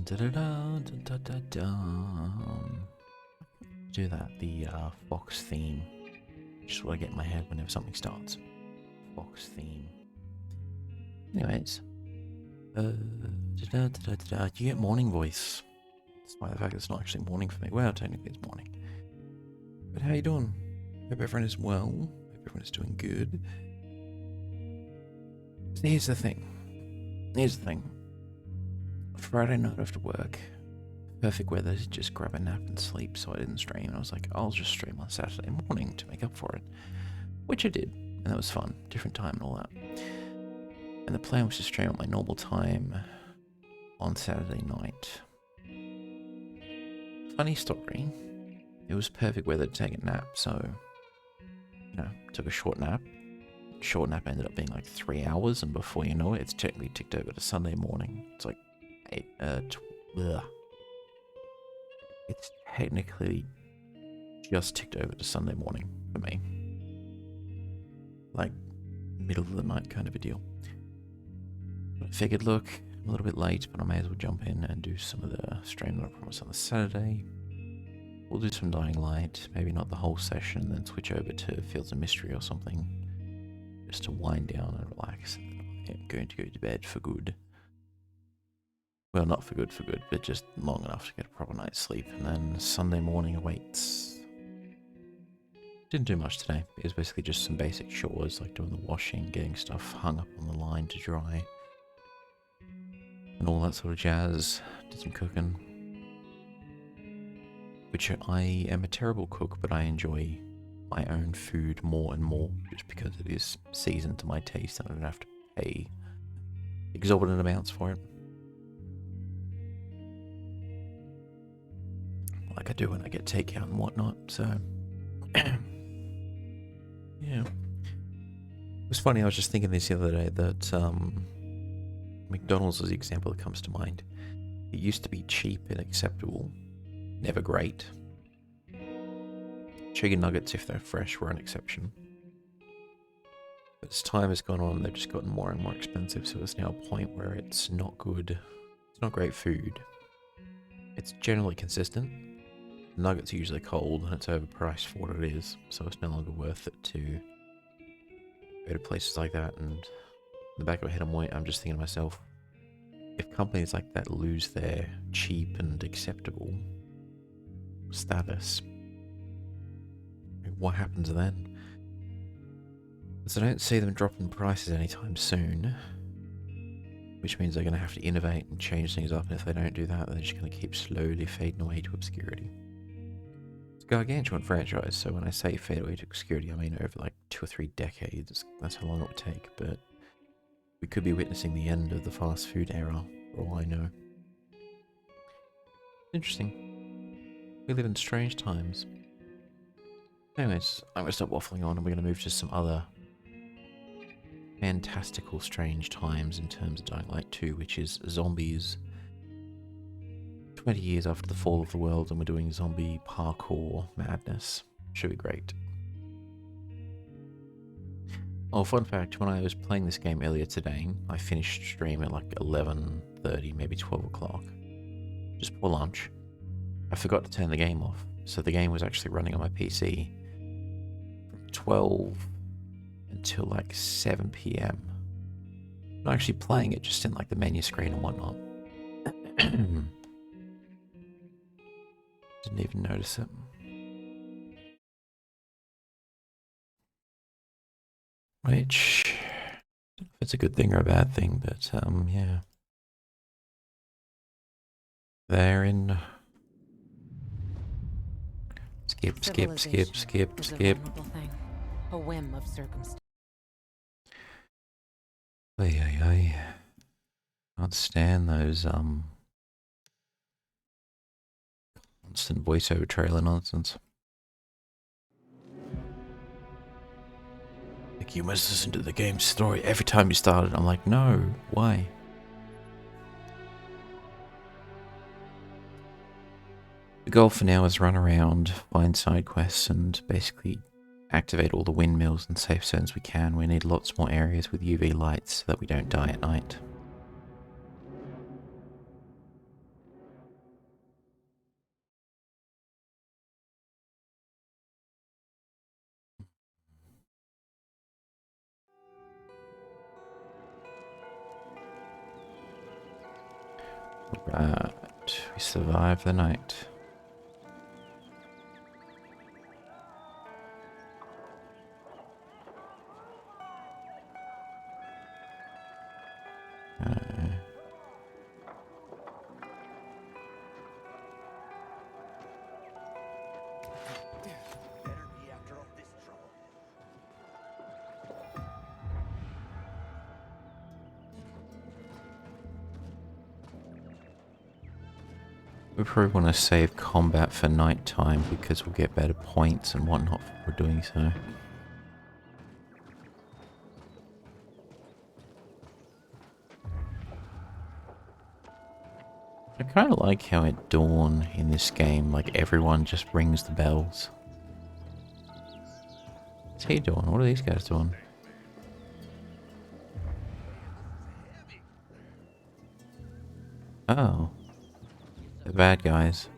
Do that, the Fox theme. Just what I get in my head whenever something starts. Fox theme. Anyways. You get morning voice. Despite the fact that it's not actually morning for me. Well, technically it's morning. But how you doing? Hope everyone is well. Hope everyone is doing good. So here's the thing. Friday night after work. Perfect weather to just grab a nap and sleep, so I didn't stream. And I was like, I'll just stream on Saturday morning to make up for it. Which I did. And that was fun. Different time and all that. And the plan was to stream at my normal time on Saturday night. Funny story. It was perfect weather to take a nap, so, took a short nap. Short nap ended up being like 3 hours, and before you know it, it's technically ticked over to Sunday morning. It's like it's technically just ticked over to Sunday morning for me. Like, middle of the night kind of a deal. But I figured, look, I'm a little bit late, but I may as well jump in and do some of the stream that I promised on the Saturday. We'll do some Dying Light, maybe not the whole session, then switch over to Fields of Mystery or something. Just to wind down and relax. I'm going to go to bed for good. Well, not for good, but just long enough to get a proper night's sleep. And then Sunday morning awaits. Didn't do much today. It was basically just some basic chores, like doing the washing, getting stuff hung up on the line to dry. And all that sort of jazz. Did some cooking. Which I am a terrible cook, but I enjoy my own food more and more, just because it is seasoned to my taste and I don't have to pay exorbitant amounts for it. Like I do when I get takeout and whatnot, so... yeah. It was funny, I was just thinking this the other day, that McDonald's is the example that comes to mind. It used to be cheap and acceptable, never great. Chicken nuggets, if they're fresh, were an exception. But as time has gone on, they've just gotten more and more expensive, so it's now a point where it's not good. It's not great food. It's generally consistent. The nuggets are usually cold, and it's overpriced for what it is, so it's no longer worth it to go to places like that. And in the back of my head, I'm just thinking to myself, if companies like that lose their cheap and acceptable status, what happens then? Because I don't see them dropping prices anytime soon, which means they're going to have to innovate and change things up, and if they don't do that, they're just going to keep slowly fading away to obscurity. It's a gargantuan franchise, so when I say fade away to obscurity, I mean over like 2 or 3 decades. That's how long it would take, but we could be witnessing the end of the fast food era, for all I know. Interesting. We live in strange times. Anyways, I'm going to stop waffling on and we're going to move to some other fantastical strange times in terms of Dying Light 2, which is zombies 20 years after the fall of the world, and we're doing zombie parkour madness. Should be great. Oh, fun fact, when I was playing this game earlier today, I finished stream at like 11:30, maybe 12 o'clock, just before lunch. I forgot to turn the game off, so the game was actually running on my PC from 12 until like 7 PM. I'm actually playing it just in like the menu screen and whatnot. Didn't even notice it. Which, I don't know if it's a good thing or a bad thing, but yeah. They're in... Skip. A whim of circumstance. I can't stand those constant voiceover trailer nonsense. Like, you must listen to the game's story every time you start it. I'm like, no, why? The goal for now is run around, find side quests, and basically activate all the windmills and safe zones we can. We need lots more areas with UV lights so that we don't die at night. Right, we survived the night. We probably want to save combat for night time because we'll get better points and whatnot for doing so. I kind of like how at dawn in this game, like everyone just rings the bells. What's he doing? What are these guys doing? Oh. The bad guys.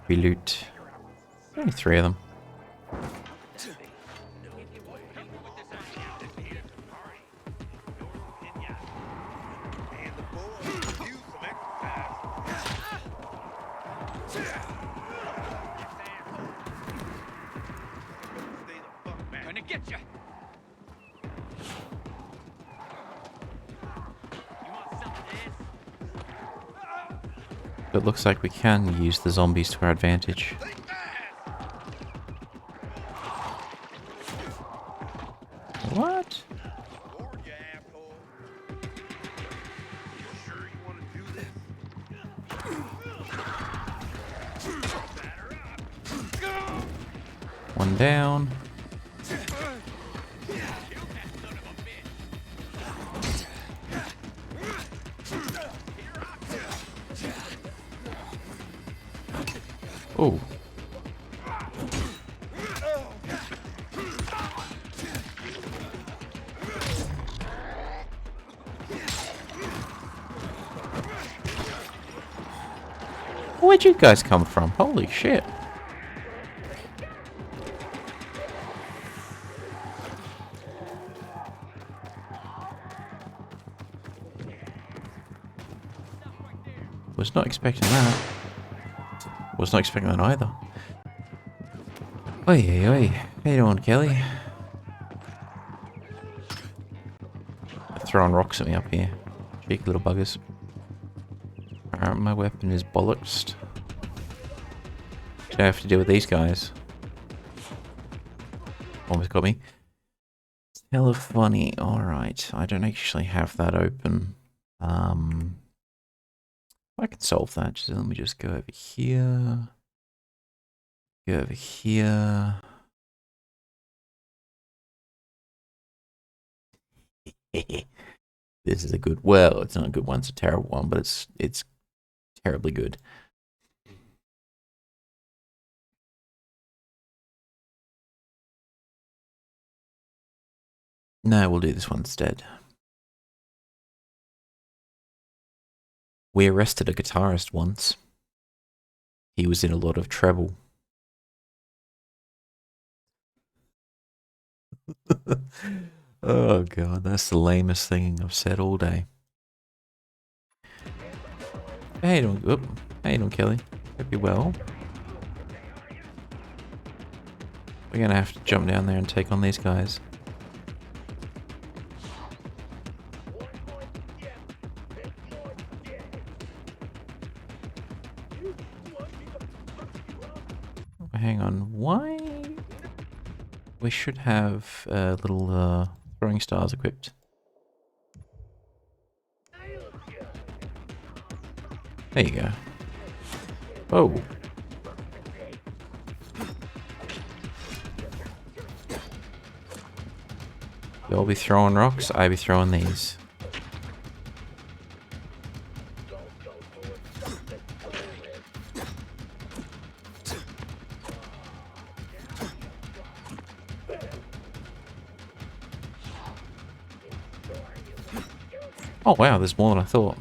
We loot. Only 3 of them. Gonna get you. It looks like we can use the zombies to our advantage. What? One down. Oh. Where'd you guys come from? Holy shit. Was not expecting that. Was not expecting that either. Oi, oi, oi. How you doing, Kelly? They're throwing rocks at me up here. Cheeky little buggers. My weapon is bollocksed. What do I have to deal with these guys? Almost got me. It's hella funny. Alright, I don't actually have that open. I can solve that. Just let me just go over here. Go over here. This is a good. Well, it's not a good one. It's a terrible one, but it's terribly good. No, we'll do this one instead. We arrested a guitarist once. He was in a lot of trouble. Oh god, that's the lamest thing I've said all day. How you doing? Oop. How you doing, Kelly? Hope you're well. We're gonna have to jump down there and take on these guys. Hang on, why? We should have little throwing stars equipped. There you go. Oh. You'll be throwing rocks, I be throwing these. Oh wow, there's more than I thought.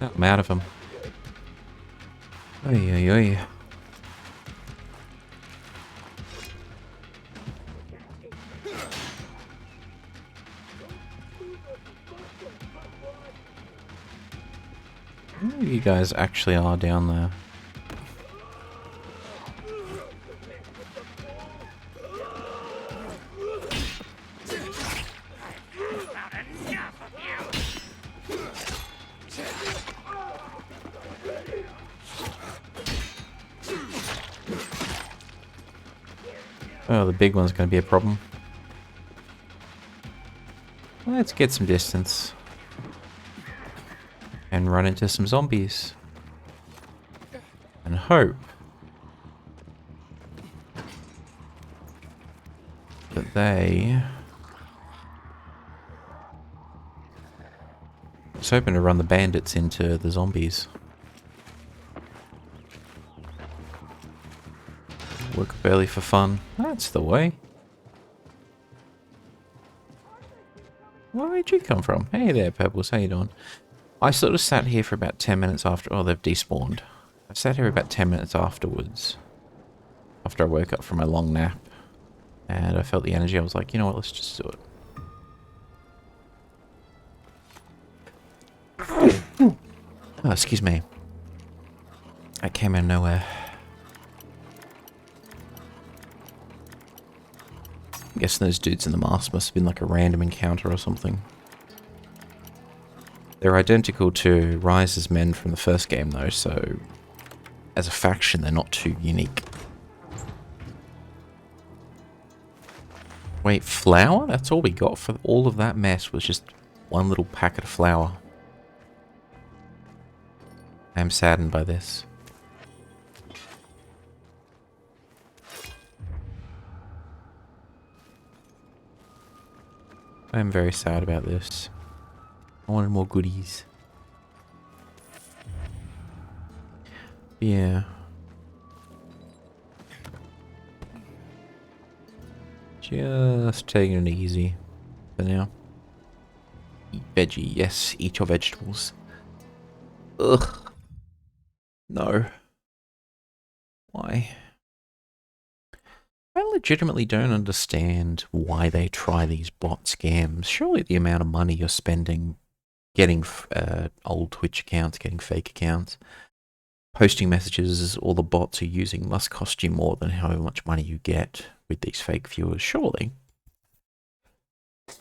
Oh, I'm out of them. Oy, oy, oy. You guys actually are down there. Oh, the big one's going to be a problem. Let's get some distance. And run into some zombies. And hope that they... I was hoping to run the bandits into the zombies. Work up early for fun. That's the way. Where'd you come from? Hey there, Pebbles. How you doing? I sort of sat here for about 10 minutes after... Oh, they've despawned. I sat here about 10 minutes afterwards. After I woke up from my long nap. And I felt the energy. I was like, you know what? Let's just do it. Oh, excuse me. That came out of nowhere. I'm guessing those dudes in the mask must have been like a random encounter or something. They're identical to Rise's men from the first game though, so as a faction they're not too unique. Wait, flour? That's all we got for all of that mess was just one little packet of flour. I am saddened by this. I am very sad about this. I wanted more goodies. Yeah. Just taking it easy for now. Eat veggie. Yes, eat your vegetables. Ugh. No. Why? I legitimately don't understand why they try these bot scams. Surely the amount of money you're spending getting old Twitch accounts, getting fake accounts, posting messages all the bots are using must cost you more than however much money you get with these fake viewers, surely.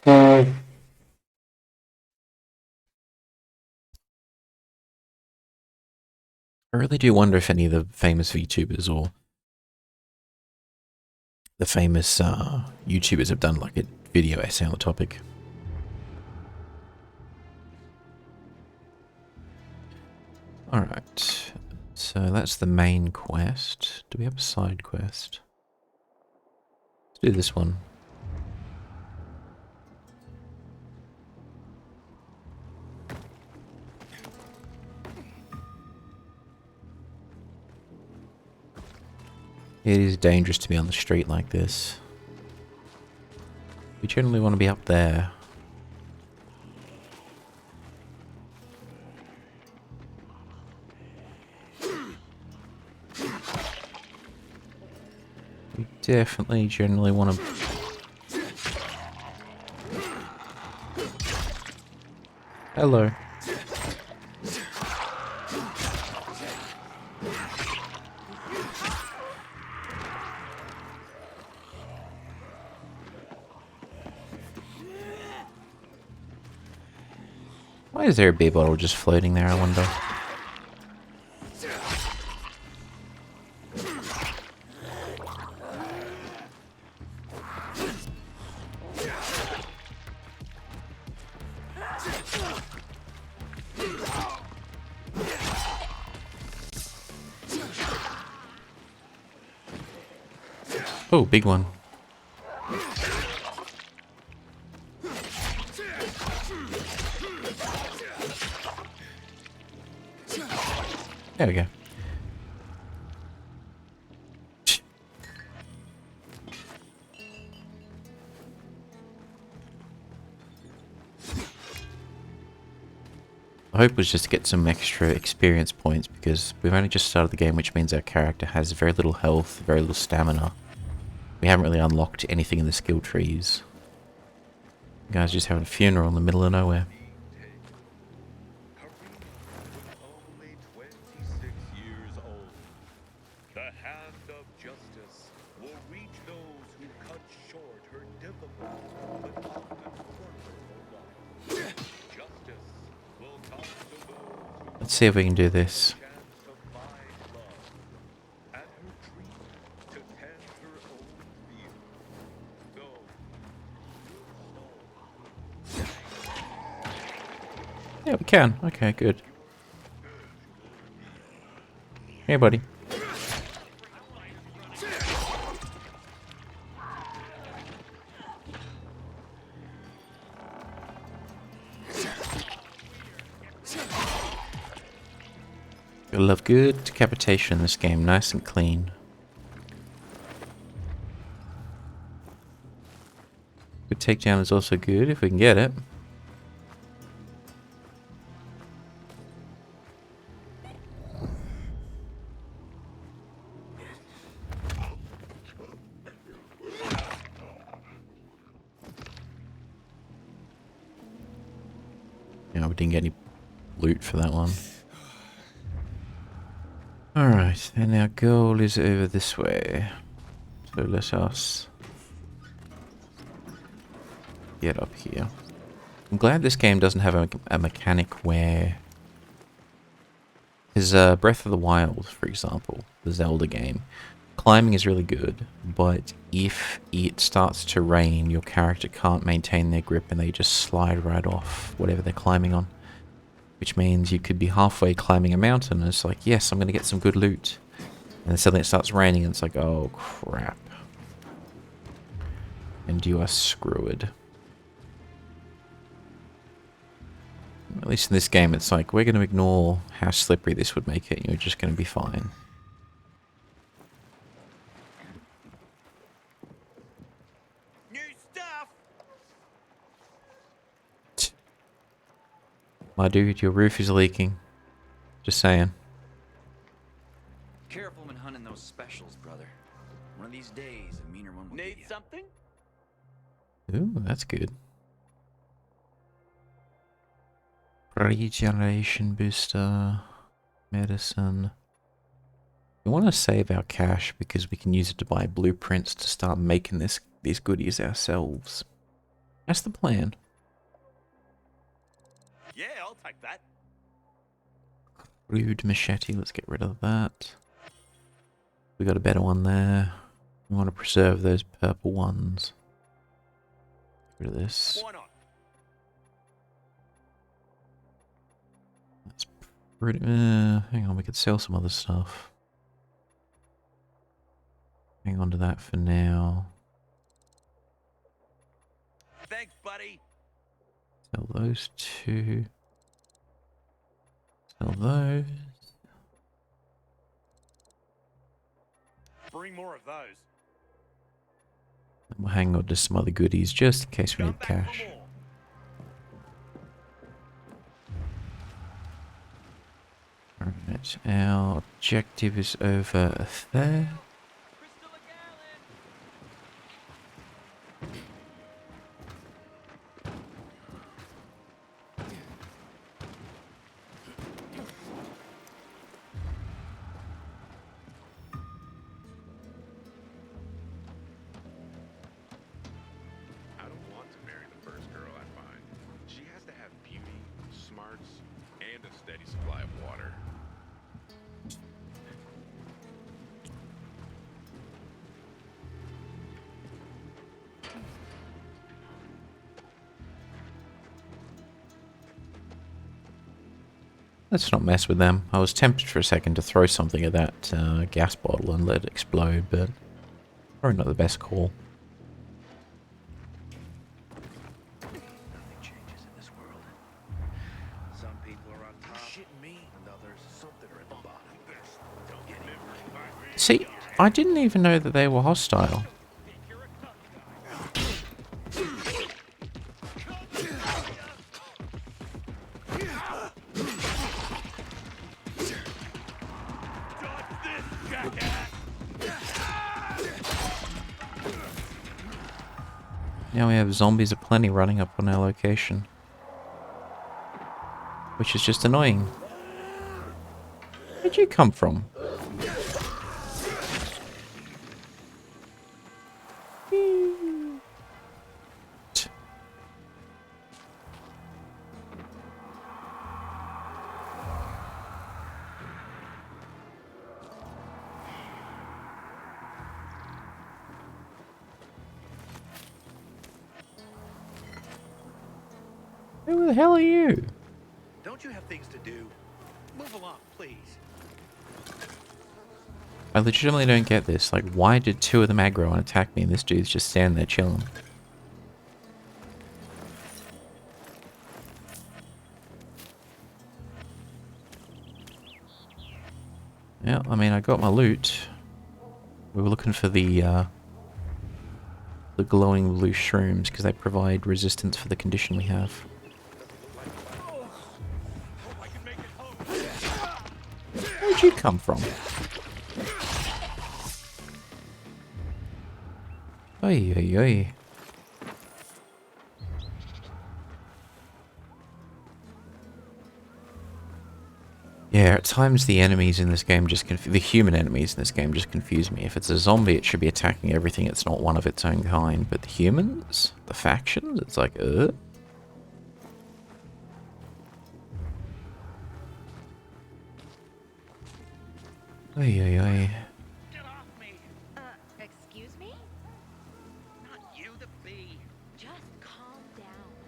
I really do wonder if any of the famous VTubers or the famous YouTubers have done like a video essay on the topic. Alright, so that's the main quest. Do we have a side quest? Let's do this one. It is dangerous to be on the street like this. We generally want to be up there. We definitely generally want to... Hello. Why is there a beer bottle just floating there, I wonder? Oh, big one. There we go. I hope was just to get some extra experience points, because we've only just started the game, which means our character has very little health, very little stamina. We haven't really unlocked anything in the skill trees. The guy's just having a funeral in the middle of nowhere. Only 26 years old. The hand of justice will reach those who cut short her difficult but often wonderful life. Justice will come to those who Let's see if we can do this. chance to find love, and her dream to tend her own field. No, Yeah, we can. Okay, good. Hey, buddy. I love good decapitation in this game, nice and clean. Good takedown is also good if we can get it. Yeah, we didn't get any loot for that one. Alright, then our goal is over this way. So let us get up here. I'm glad this game doesn't have a mechanic where... Because Breath of the Wild, for example, the Zelda game, climbing is really good, but if it starts to rain, your character can't maintain their grip and they just slide right off whatever they're climbing on. Which means you could be halfway climbing a mountain and it's like, yes, I'm going to get some good loot. And then suddenly it starts raining and it's like, oh crap. And you are screwed. At least in this game it's like, we're going to ignore how slippery this would make it. You're just going to be fine. new stuff. My dude, your roof is leaking. Just saying. Careful when hunting those specials, brother. One of these days, a meaner one will Need get you. something? Ooh, that's good. Regeneration booster. Medicine. We want to save our cash because we can use it to buy blueprints to start making these goodies ourselves. That's the plan. Yeah, I'll take that. Rude machete, let's get rid of that. We got a better one there. We want to preserve those purple ones. Get rid of this. Why not? That's pretty... hang on, we could sell some other stuff. Hang on to that for now. Thanks, buddy. Sell those two. Sell those. Bring more of those. And we'll hang on to some other goodies just in case we Come need back cash. for more. Alright, our objective is over there. I don't want to marry the first girl I find. She has to have beauty, smarts, and a steady supply of water. Let's not mess with them. I was tempted for a second to throw something at that gas bottle and let it explode, but probably not the best call. Nothing changes in this world. Some people are on top, shitting me, and others something are at the bottom. Don't get it. See, I didn't even know that they were hostile. Now we have zombies aplenty running up on our location. Which is just annoying. Where'd you come from? Who the hell are you? Don't you have things to do? Move along, please. I legitimately don't get this. Like, why did two of them aggro and attack me and this dude's just standing there chilling? Yeah, I mean, I got my loot. We were looking for the glowing blue shrooms because they provide resistance for the condition we have. Where'd you come from? Oi, oi, oi. Yeah, at times the enemies in this game just the human enemies in this game just confuse me. If it's a zombie, it should be attacking everything. It's not one of its own kind. But the humans, the factions, it's like, Oi, oi, oi. Get off me! Excuse me? Not you, the bee. Just calm down.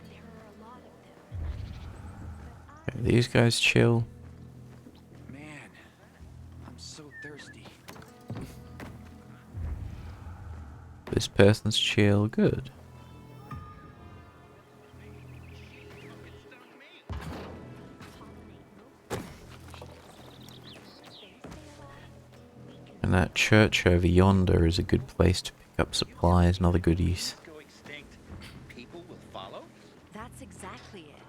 There are a lot of them. Okay, these guys chill. Man, I'm so thirsty. This person's chill. Good. And that church over yonder is a good place to pick up supplies and other goodies. Go extinct. People will follow? That's exactly it.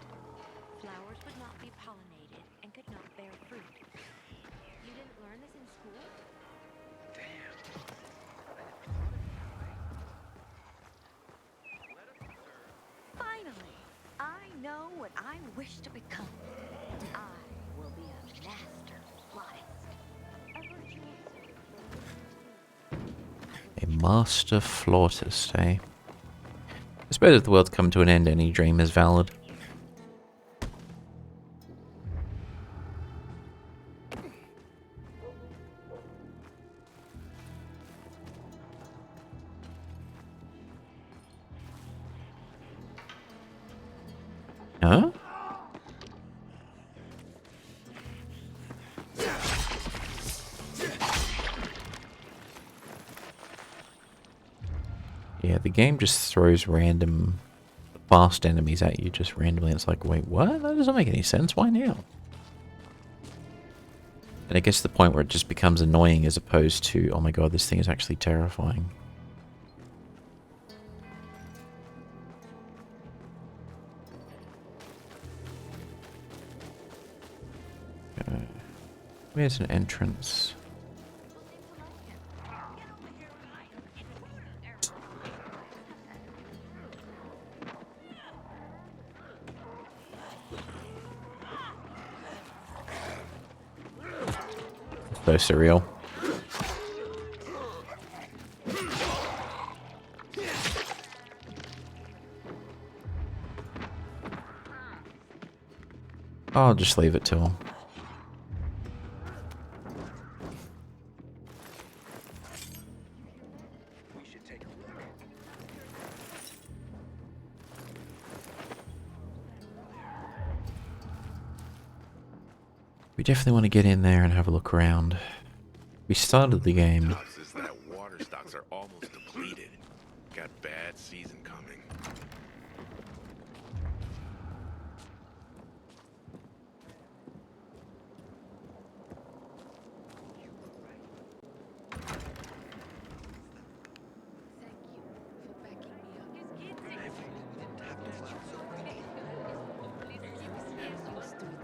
Flowers would not be pollinated and could not bear fruit. You didn't learn this in school? Finally, I know what I wish to become. I will be a master flautist. A virtuoso. A master flautist, eh? I suppose if the world's come to an end, any dream is valid. Huh? Yeah, the game just throws random fast enemies at you just randomly. It's like, wait, what? That doesn't make any sense. Why now? And it gets to the point where it just becomes annoying as opposed to, oh my god, this thing is actually terrifying. Where's an entrance? So surreal. I'll just leave it to him. We should take a look. We definitely want to get in there and have a look around. We started the game. Is that water stocks are almost depleted. Got bad season coming.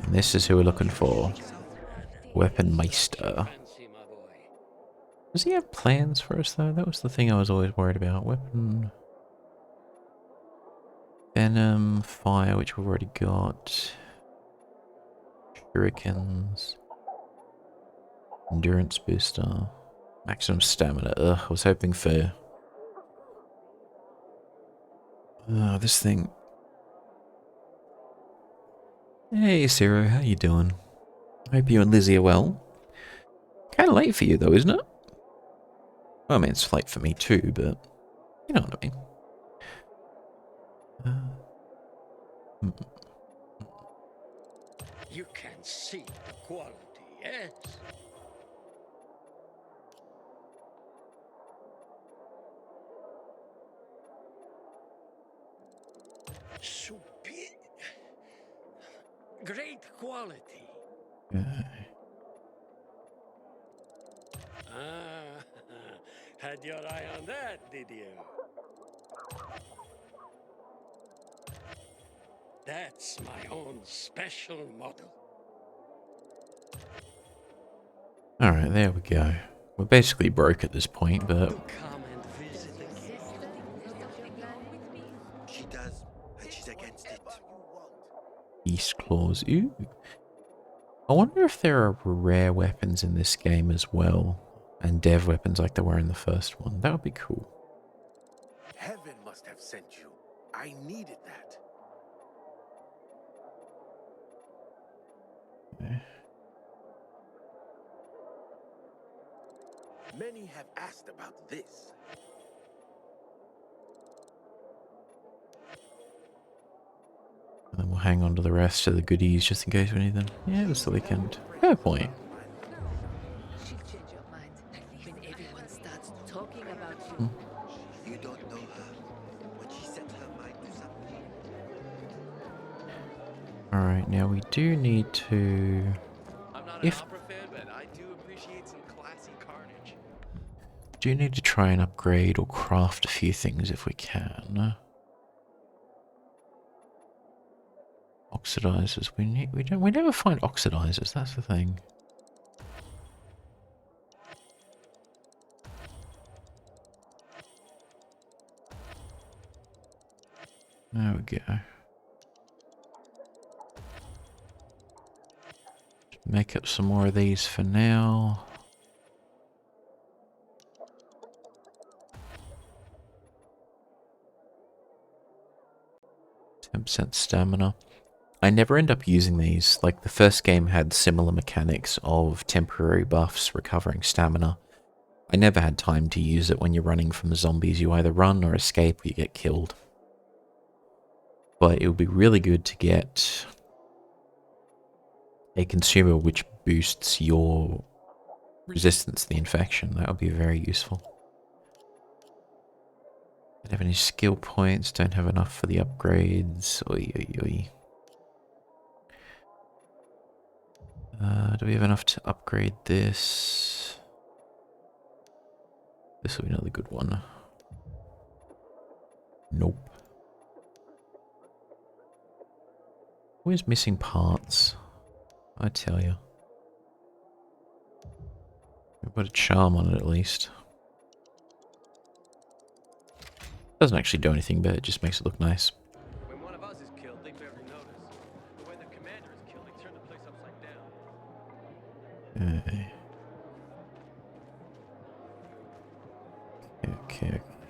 And this is who we're looking for. Weapon Meister. Does he have plans for us though? That was the thing I was always worried about. Weapon... Venom, fire, which we've already got. Shurikens. Endurance booster. Maximum stamina. Ugh, I was hoping for... this thing. Hey, Zero, how you doing? Hope you and Lizzie are well. Kinda late for you though, isn't it? Well, I mean, it's late for me too, but... You know what I mean. Mm. You can see the quality, yes? Super. Great quality. Ah, had your eye on that, did you? That's my own special model. Alright, there we go. We're basically broke at this point, but... Come and visit again. She does, and she's against it. Beast claws. Ooh. I wonder if there are rare weapons in this game as well. And dev weapons like there were in the first one. That would be cool. Heaven must have sent you. I needed that. Many have asked about this. And then we'll hang on to the rest of the goodies just in case we need them. Yeah, it's the weekend. Fair point. She'll change your mind when everyone starts talking about you. Hmm. You don't know her. When she set her mind to something. Alright, now we do need to... I'm not If- an opera fan, but I do appreciate some classy carnage. do need to try and upgrade or craft a few things if we can. Oxidizers. We never find oxidizers, that's the thing. There we go. Make up some more of these for now. %% stamina. I never end up using these. Like, the first game had similar mechanics of temporary buffs recovering stamina. I never had time to use it when you're running from zombies. You either run or escape or you get killed. But it would be really good to get a consumer which boosts your resistance to the infection. That would be very useful. Don't have any skill points, don't have enough for the upgrades. Oi, oi, oi. Do we have enough to upgrade this? This will be another good one. Nope. Always missing parts, I tell you. We put a charm on it at least. Doesn't actually do anything, but it just makes it look nice. When one of us is killed, they barely notice. But when the commander is killed, they turn the place upside down.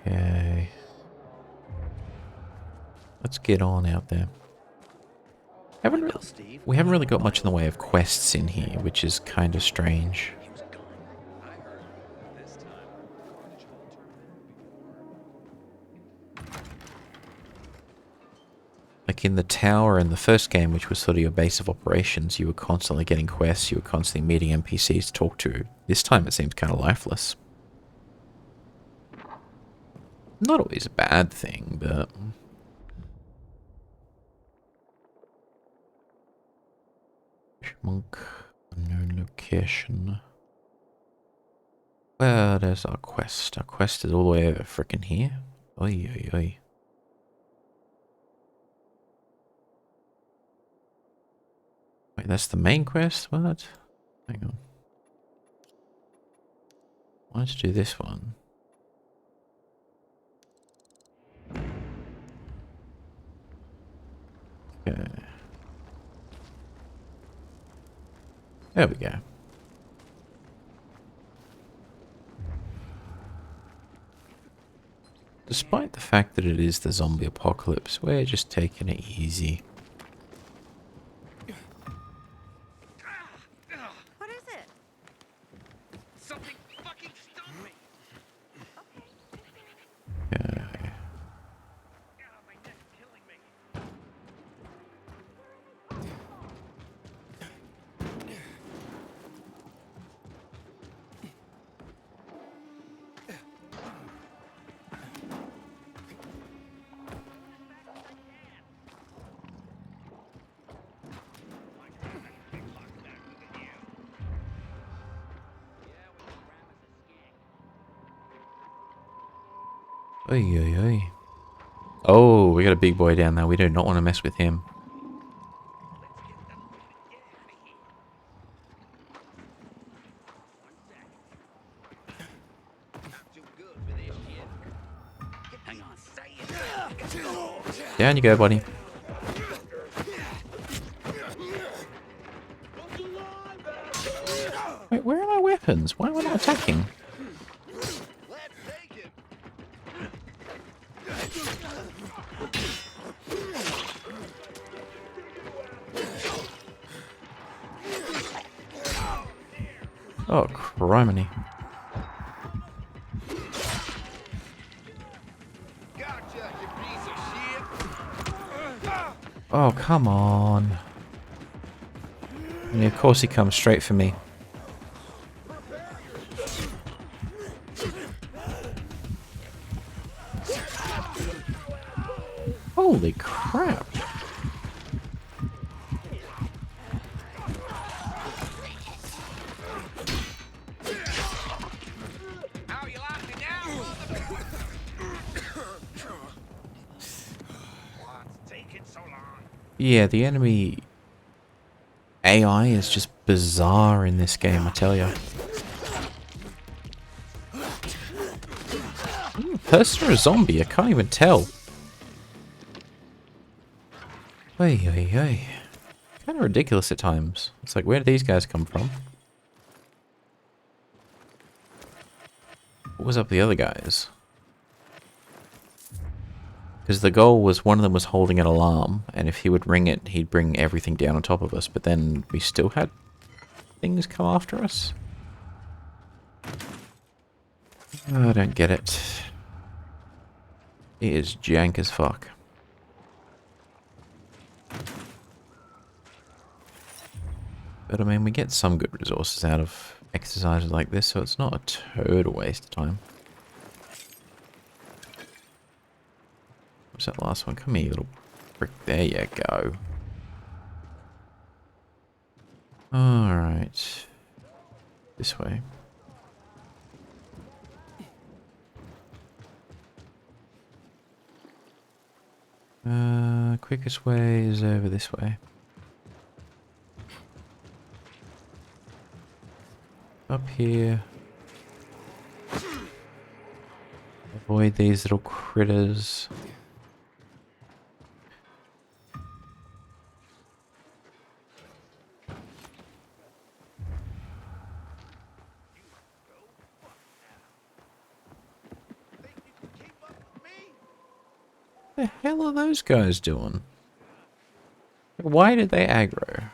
Okay. Let's get on out there. We haven't really got much in the way of quests in here, which is kind of strange. I heard this time. Like in the tower in the first game, which was sort of your base of operations, you were constantly getting quests, you were constantly meeting NPCs to talk to. This time it seems kind of lifeless. Not always a bad thing, but... Monk, unknown location. Well, there's our quest. Our quest is all the way over frickin' here. Oi, oi, oi. Wait, that's the main quest? What? Hang on. I wanted to do this one. Okay. There we go. Despite the fact that it is the zombie apocalypse, we're just taking it easy. What is it? Something fucking stung me. Okay. God, my neck's killing me. Oy, oy, oy. Oh, we got a big boy down there. We do not want to mess with him. Hang on. Down you go, buddy. Wait, where are my weapons? Why am I not attacking? Let's take him. Oh, criminy. Gotcha, you piece of shit. Oh, come on. And of course he comes straight for me. Holy crap. How you like me now, What's taking so long? Yeah, the enemy AI is just bizarre in this game, I tell you. Person or a zombie? I can't even tell. Oy, oy, oy. Kind of ridiculous at times. It's like, where did these guys come from? What was up with the other guys? Because the goal was one of them was holding an alarm, and if he would ring it, he'd bring everything down on top of us. But then we still had things come after us. I don't get it. It is jank as fuck. But I mean, we get some good resources out of exercises like this, so it's not a total waste of time. What's that last one? Come here, you little prick. There you go. Alright. This way. Quickest way is over this way. Up here. Avoid these little critters. What the hell are those guys doing? Why did they aggro?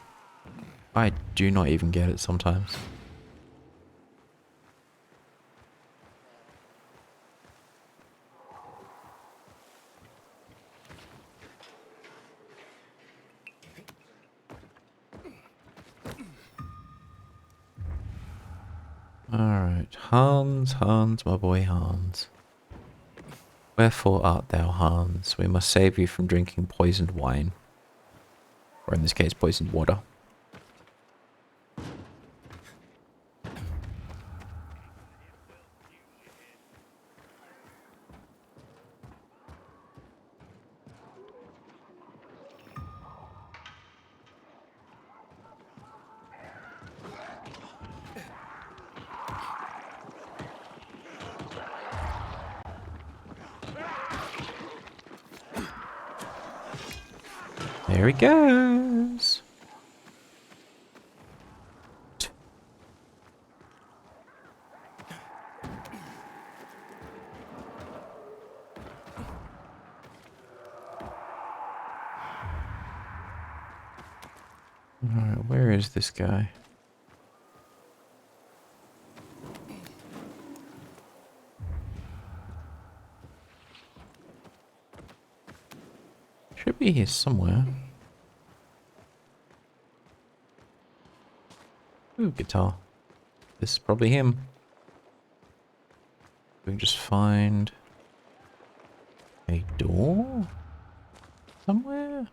I do not even get it sometimes. Alright, Hans, Hans, my boy Hans. Wherefore art thou, Hans? We must save you from drinking poisoned wine. Or in this case, poisoned water. There he goes. Alright, where is this guy? Should be here somewhere. Ooh, guitar. This is probably him. We can just find a door somewhere.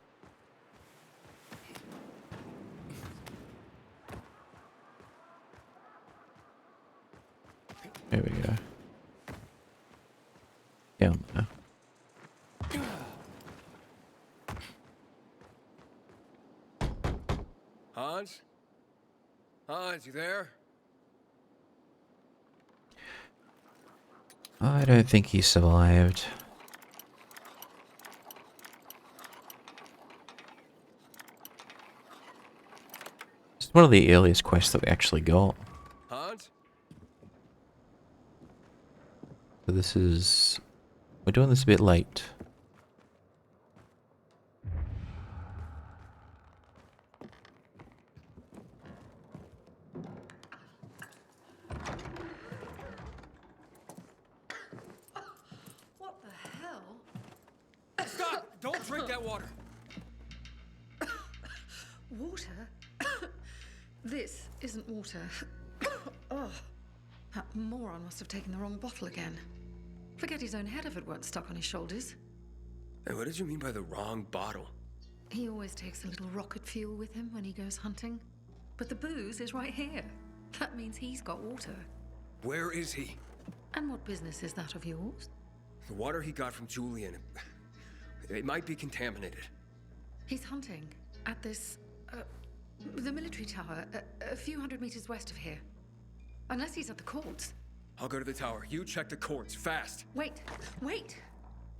There we go. Down there. Hans? Hans, you there? I don't think he survived. It's one of the earliest quests that we actually got. Hans? So this is... We're doing this a bit late. What the hell? Stop! Don't drink that water! Water? This isn't water. Oh, that moron must have taken the wrong bottle again. Forget his own head if it weren't stuck on his shoulders. Hey, what did you mean by the wrong bottle? He always takes a little rocket fuel with him when he goes hunting. But the booze is right here. That means he's got water. Where is he? And what business is that of yours? The water he got from Julian. It might be contaminated. He's hunting at this, the military tower, a few hundred meters west of here. Unless he's at the courts. I'll go to the tower. You check the courts, fast. Wait, wait!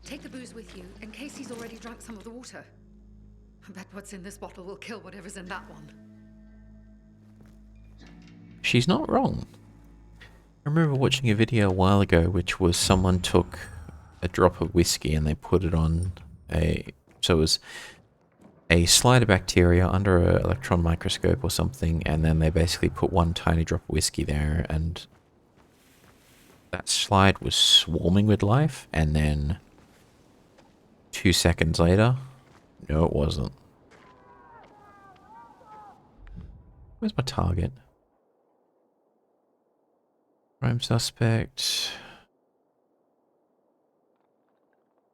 Take the booze with you, in case he's already drunk some of the water. I bet what's in this bottle will kill whatever's in that one. She's not wrong. I remember watching a video a while ago which was someone took a drop of whiskey and they put it on a... So it was a slide of bacteria under an electron microscope or something, and then they basically put one tiny drop of whiskey there, and that slide was swarming with life, and then 2 seconds later, no it wasn't. Where's my target? Prime suspect.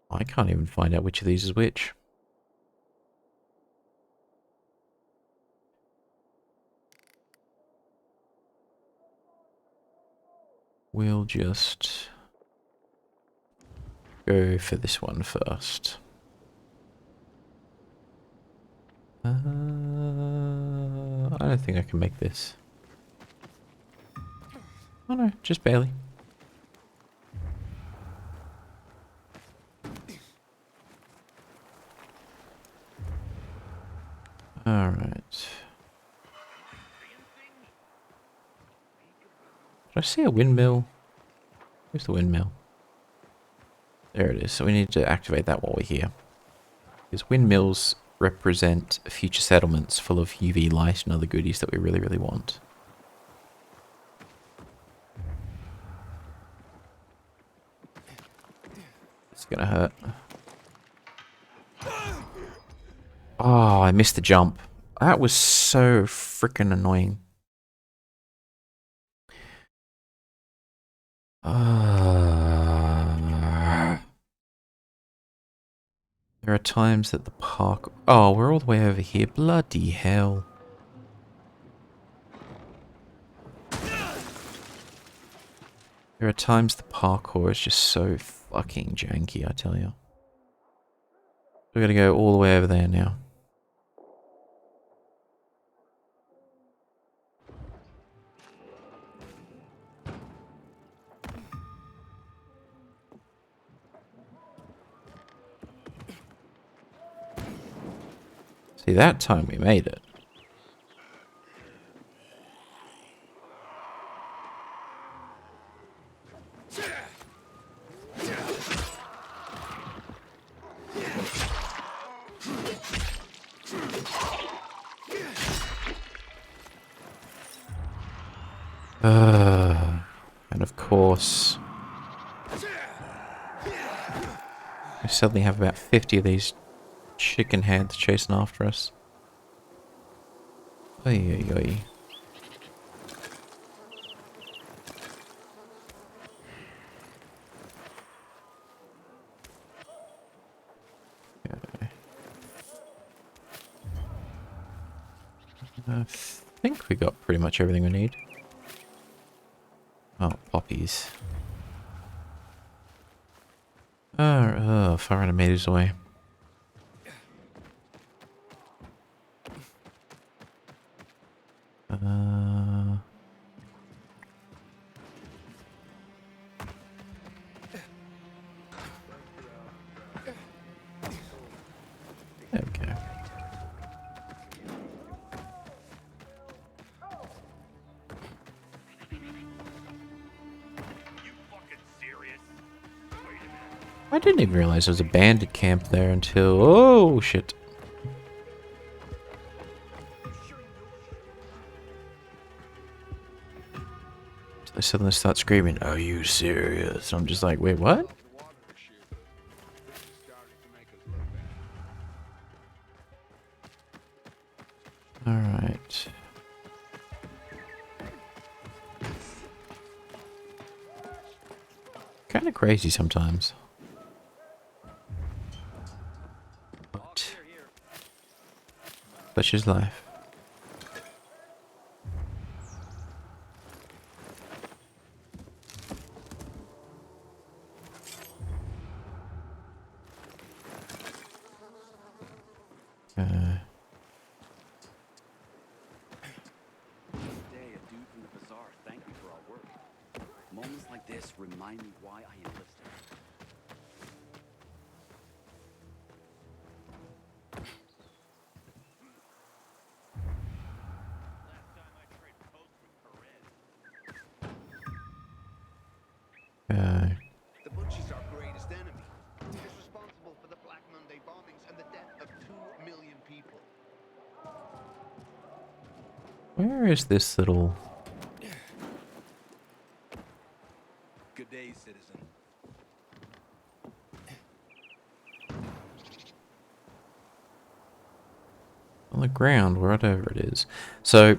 I can't even find out which of these is which. We'll just go for this one first. I don't think I can make this. Oh no, just barely. Alright. Did I see a windmill? Where's the windmill? There it is. So we need to activate that while we're here. Because windmills represent future settlements full of UV light and other goodies that we really, really want. It's gonna hurt. Oh, I missed the jump. That was so freaking annoying. There are times that the park... Oh, we're all the way over here. Bloody hell. There are times the parkour is just so fucking janky, I tell you. We gotta go all the way over there now. See, that time we made it. And of course, we suddenly have about 50 of these chicken heads chasing after us. Oy, oy, oy. Okay. I think we got pretty much everything we need. Oh, poppies. Oh, 500 meters away. There we go. I didn't even realize there was a bandit camp there until... Oh, shit. They suddenly start screaming, "Are you serious?" I'm just like, wait, what? Alright. Kind of crazy sometimes. But such is life. Today, a dude from the bazaar thanked me for our work. Moments like this remind me why I enlisted. The Butchie's our greatest enemy. He's responsible for the Black Monday bombings and the death of 2 million people. Where is this little... Good day, citizen. On the ground, whatever it is. So,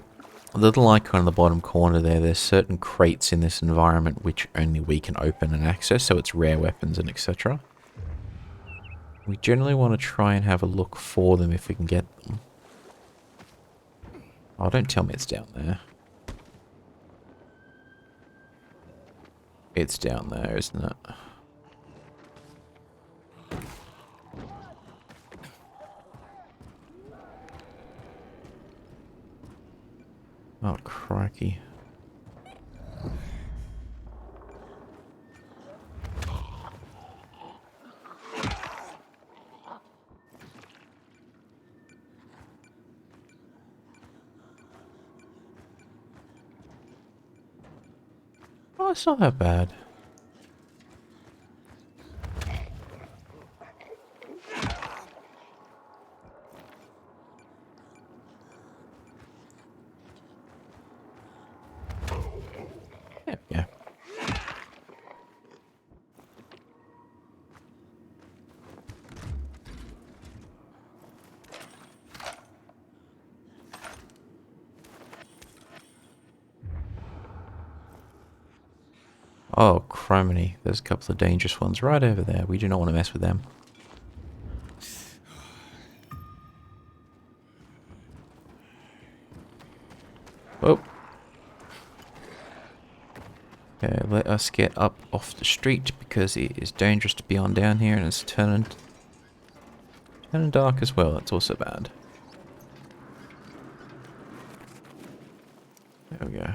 the little icon in the bottom corner there, there's certain crates in this environment which only we can open and access, so it's rare weapons and etc. We generally want to try and have a look for them if we can get them. Oh, don't tell me it's down there. It's down there, isn't it? Oh, crikey. Oh, it's not that bad. There we go. Oh, criminy. There's a couple of dangerous ones right over there. We do not want to mess with them. Oh. Okay, let us get up off the street because it is dangerous to be on down here and it's turning dark as well. That's also bad. There we go.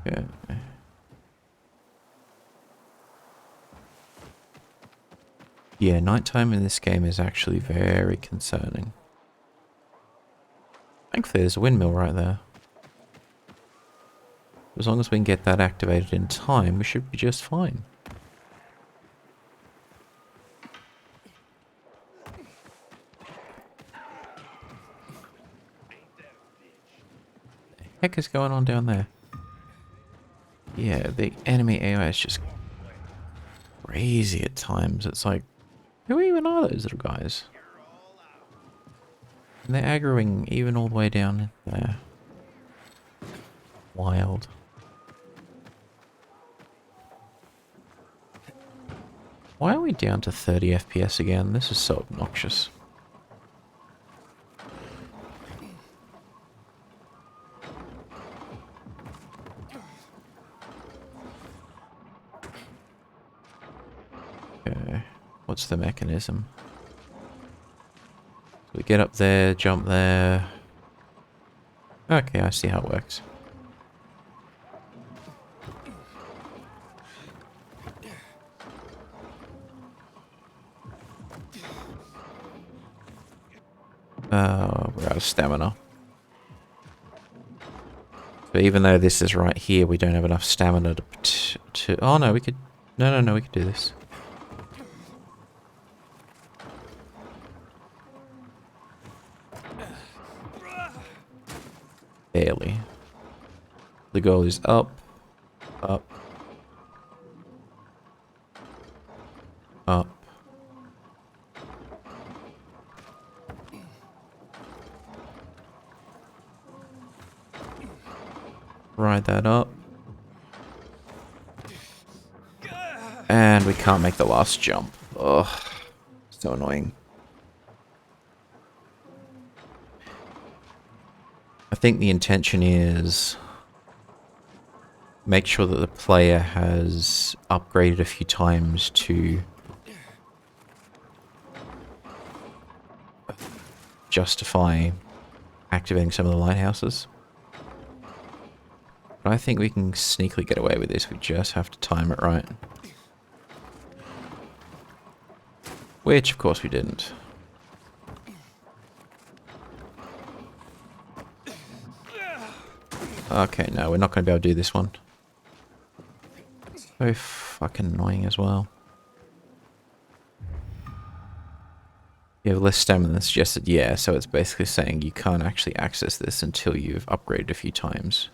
Okay. Yeah, nighttime in this game is actually very concerning. Thankfully, there's a windmill right there. As long as we can get that activated in time, we should be just fine. What the heck is going on down there? Yeah, the enemy AI is just crazy at times. It's like, who even are those little guys? And they're aggroing even all the way down there. Wild. Why are we down to 30 FPS again? This is so obnoxious. Okay, what's the mechanism? So we get up there, jump there. Okay, I see how it works. We're out of stamina. But even though this is right here, we don't have enough stamina to oh no, we could... No, we could do this. Barely. The goal is up, up, up. Ride that up. And we can't make the last jump. Ugh. So annoying. I think the intention is make sure that the player has upgraded a few times to justify activating some of the lighthouses. But I think we can sneakily get away with this. We just have to time it right. Which, of course, we didn't. Okay, no, we're not going to be able to do this one. So fucking annoying as well. You have less stamina than suggested, yeah, so it's basically saying you can't actually access this until you've upgraded a few times.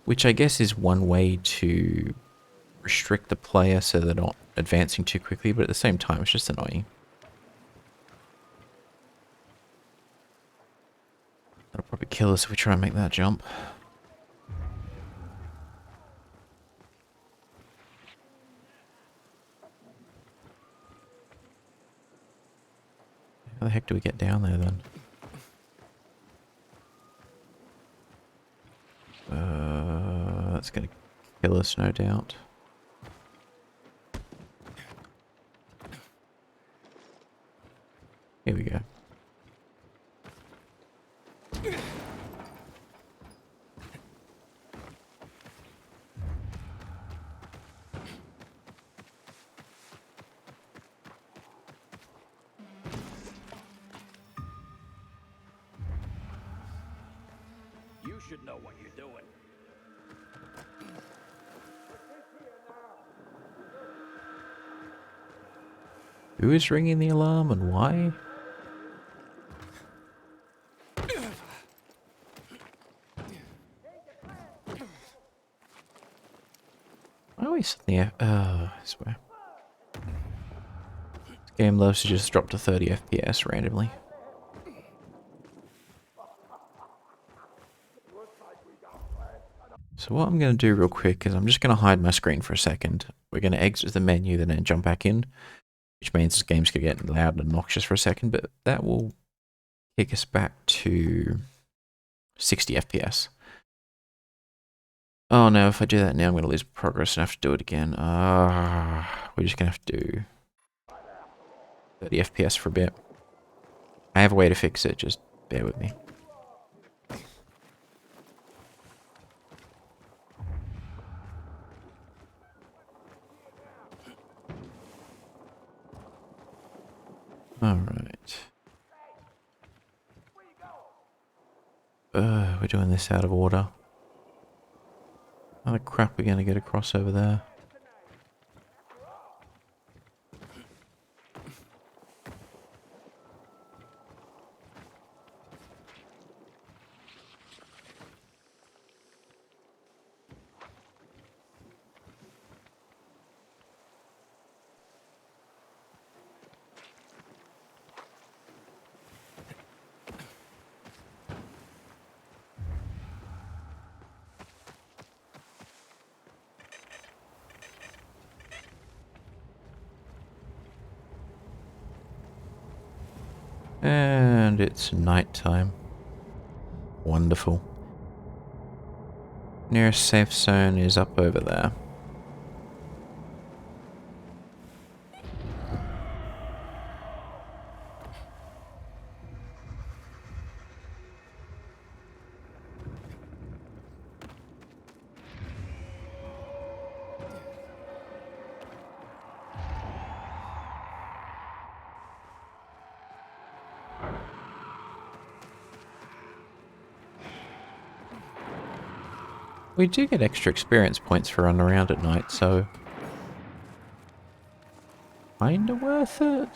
Which I guess is one way to restrict the player so they're not advancing too quickly, but at the same time it's just annoying. That'll probably kill us if we try and make that jump. How the heck do we get down there then? That's gonna kill us, no doubt. Here we go. You should know what you're doing. Who is ringing the alarm and why? Why are we suddenly... I swear. This game loves to just drop to 30 FPS randomly. So what I'm going to do real quick is I'm just going to hide my screen for a second. We're going to exit the menu, then jump back in. Which means this game's going to get loud and obnoxious for a second, but that will kick us back to 60 FPS. Oh no, if I do that now I'm going to lose progress and have to do it again. We're just going to have to do 30 FPS for a bit. I have a way to fix it, just bear with me. Alright. We're doing this out of order. How the crap are we gonna get across over there? And it's nighttime. Wonderful. Nearest safe zone is up over there. We do get extra experience points for running around at night, so... kinda worth it.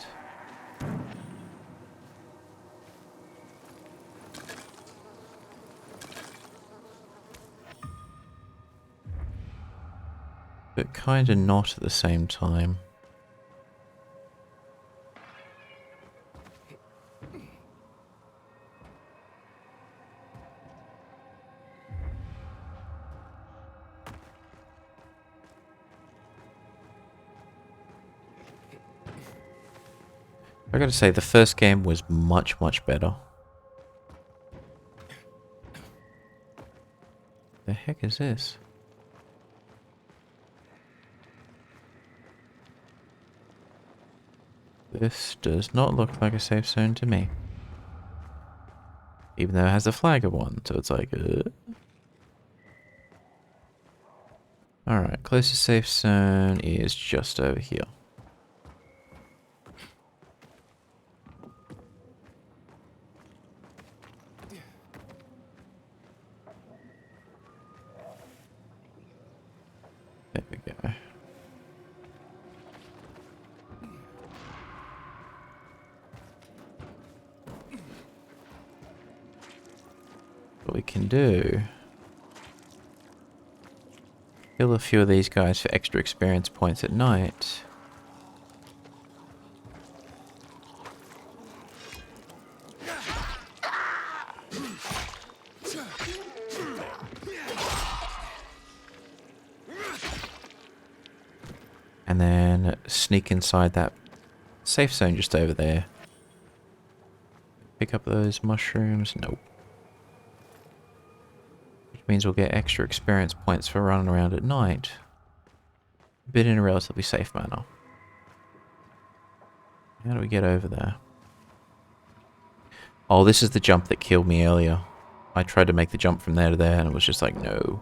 But kinda not at the same time. I gotta say, the first game was much, much better. The heck is this? This does not look like a safe zone to me. Even though it has a flag of one, so it's like... Alright, closest safe zone is just over here. There we go. What we can do... kill a few of these guys for extra experience points at night. And then sneak inside that safe zone just over there. Pick up those mushrooms. Nope. Which means we'll get extra experience points for running around at night. But in a relatively safe manner. How do we get over there? Oh, this is the jump that killed me earlier. I tried to make the jump from there to there and it was just like, no.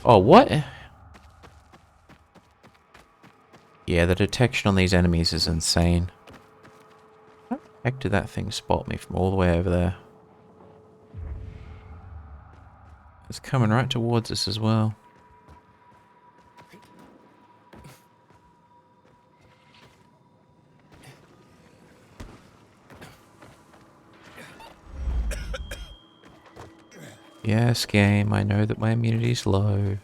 Oh, what? Yeah, the detection on these enemies is insane. How the heck did that thing spot me from all the way over there? It's coming right towards us as well. Yes, game, I know that my immunity's low.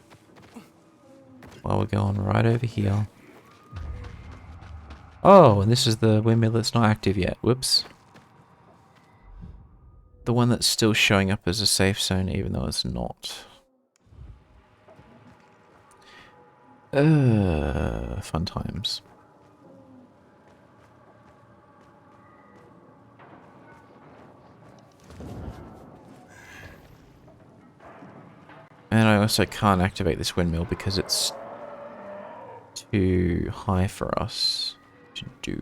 Well, we're going right over here. Oh, and this is the windmill that's not active yet. Whoops. The one that's still showing up as a safe zone, even though it's not. Fun times. And I also can't activate this windmill because it's too high for us to do.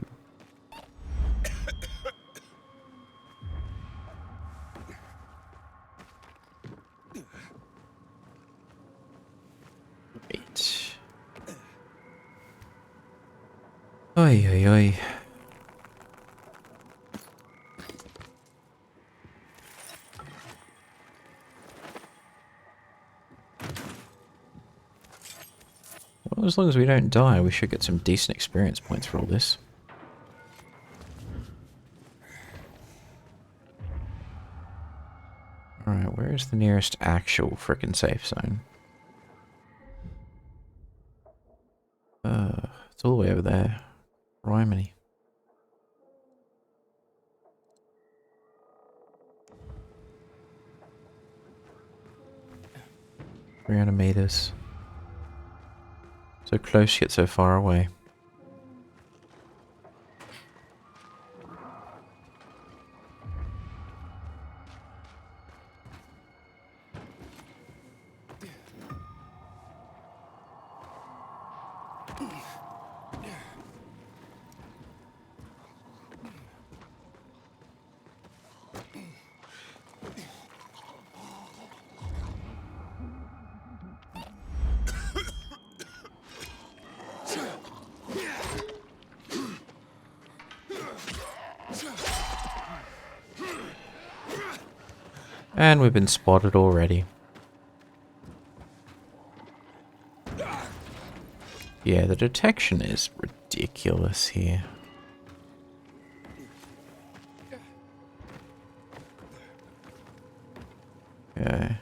Right. Oi, oi, oi. Well, as long as we don't die, we should get some decent experience points for all this. Alright, where is the nearest actual frickin' safe zone? It's all the way over there. Criminy. $300 meters. So close yet so far away. And we've been spotted already. Yeah, the detection is ridiculous here. Okay.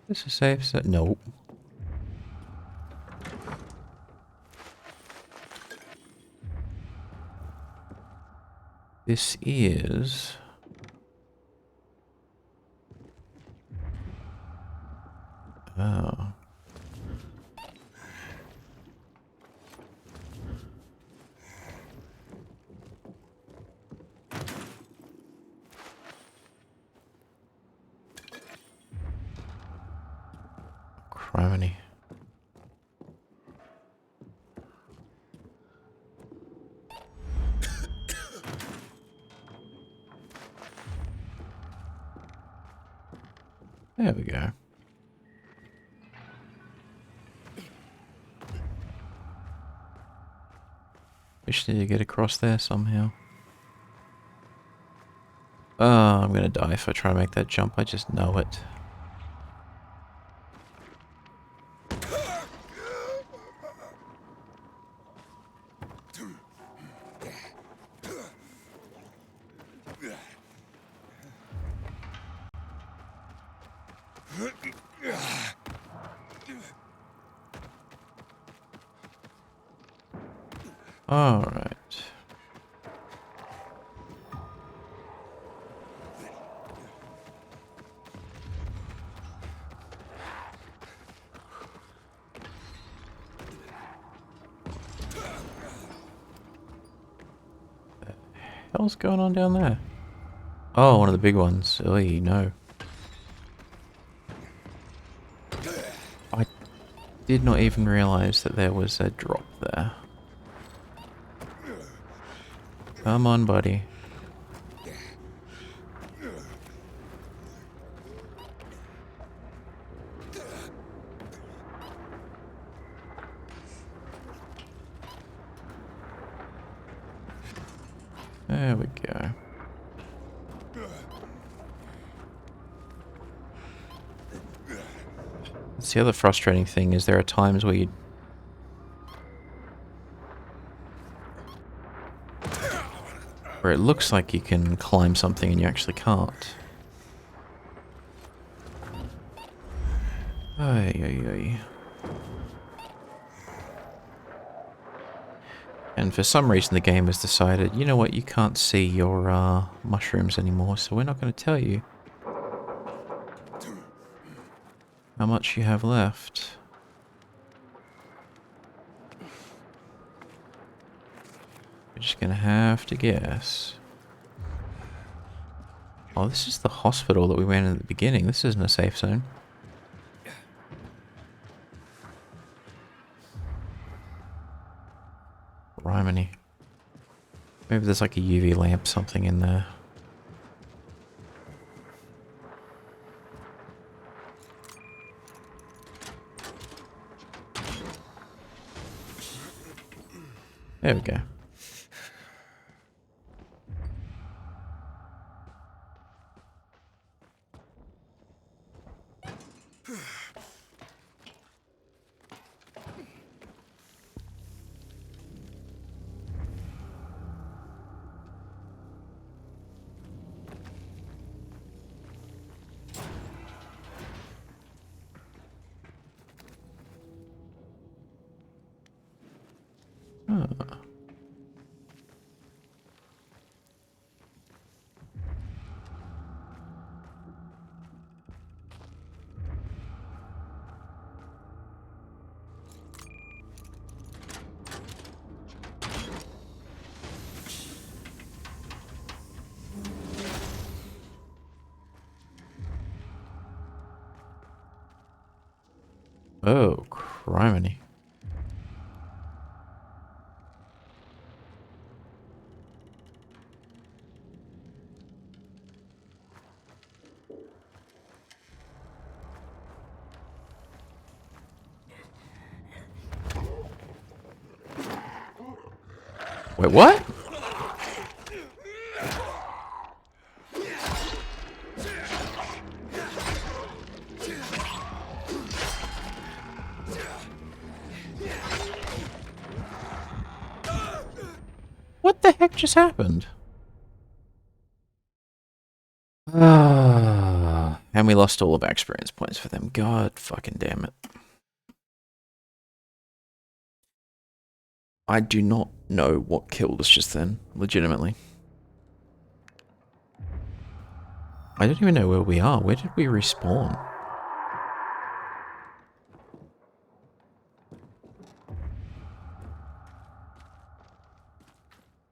This is safe set. Nope. This is... Oh. Criminy. There we go. We just need to get across there somehow. Oh, I'm gonna die if I try to make that jump. I just know it. Alright. What hell's going on down there? Oh, one of the big ones. Oh, no. I did not even realize that there was a drop there. Come on, buddy. There we go. That's the other frustrating thing, is there are times where you... where it looks like you can climb something and you actually can't. Ay, ay, ay. And for some reason the game has decided, you know what, you can't see your mushrooms anymore, so we're not going to tell you how much you have left. We're just going to have to guess. Oh, this is the hospital that we went in at the beginning. This isn't a safe zone. Criminy. Maybe there's like a UV lamp, something in there. There we go. Ah. Oh, criminy. Wait, what? What the heck just happened? Ah, and we lost all of our experience points for them. God fucking damn it. I do not know what killed us just then, legitimately. I don't even know where we are. Where did we respawn?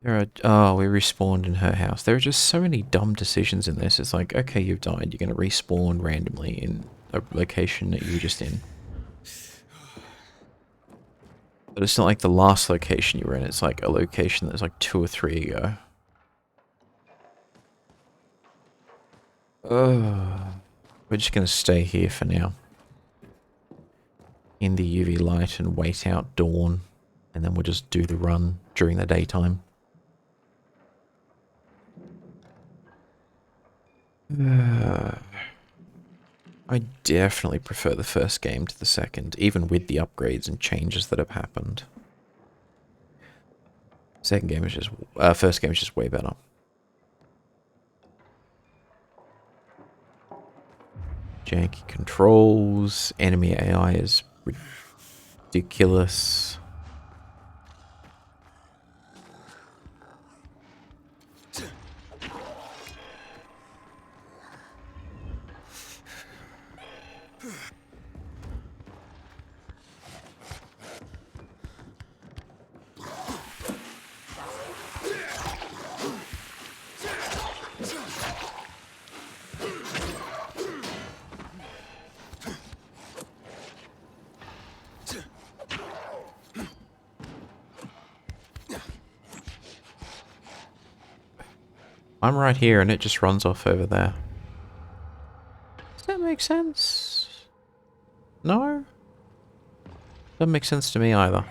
There are... Oh, we respawned in her house. There are just so many dumb decisions in this. It's like, okay, you've died. You're going to respawn randomly in a location that you were just in. But it's not like the last location you were in. It's like a location that's like 2 or 3 ago. We're just going to stay here for now. In the UV light and wait out dawn. And then we'll just do the run during the daytime. I definitely prefer the first game to the second, even with the upgrades and changes that have happened. Second game is just, first game is just way better. Janky controls, enemy AI is ridiculous. I'm right here and it just runs off over there. Does that make sense? No? Doesn't make sense to me either.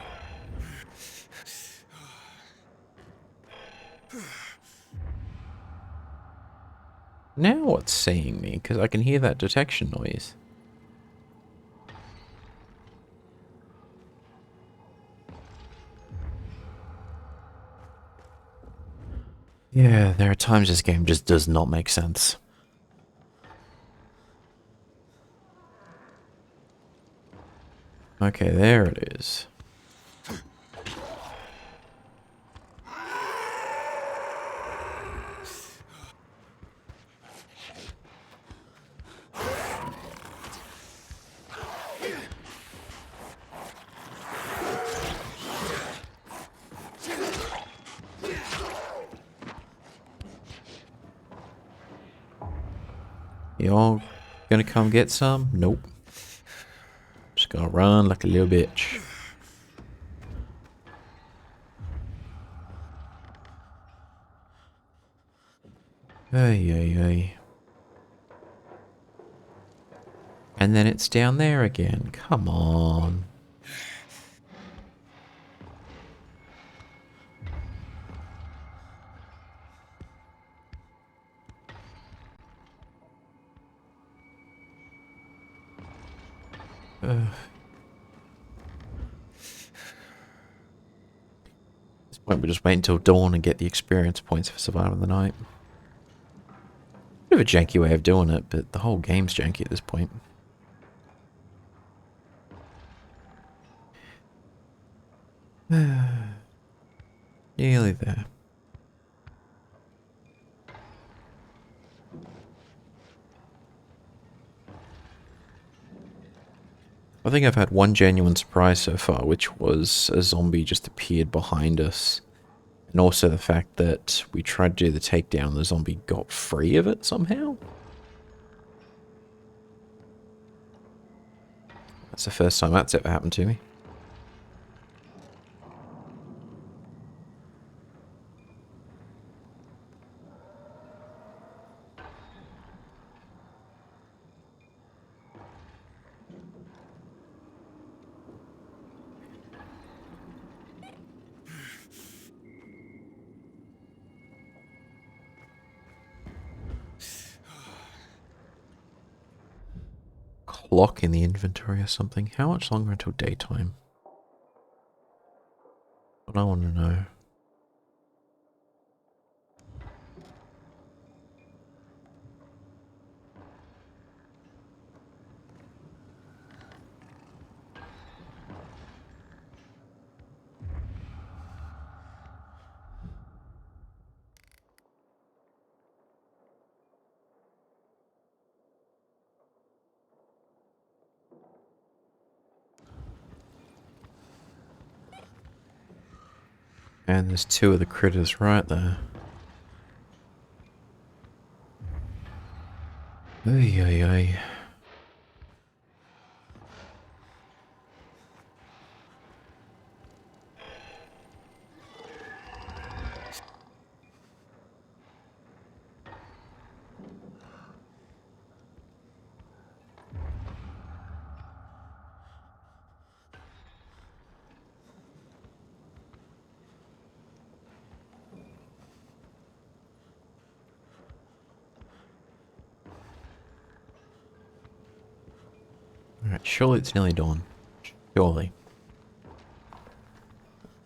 Now what's seeing me? Because I can hear that detection noise. Yeah, there are times this game just does not make sense. Okay, there it is. Y'all gonna come get some? Nope. Just gonna run like a little bitch. Ay, ay, ay. And then it's down there again. Come on. this point, we just wait until dawn and get the experience points for surviving the night. Bit of a janky way of doing it, but the whole game's janky at this point. Nearly there. I think I've had one genuine surprise so far, which was a zombie just appeared behind us. And also the fact that we tried to do the takedown, the zombie got free of it somehow. That's the first time that's ever happened to me. Clock in the inventory or something. How much longer until daytime? What I want to know. And there's two of the critters right there. Ay, ay, ay. Alright, surely it's nearly dawn. Surely.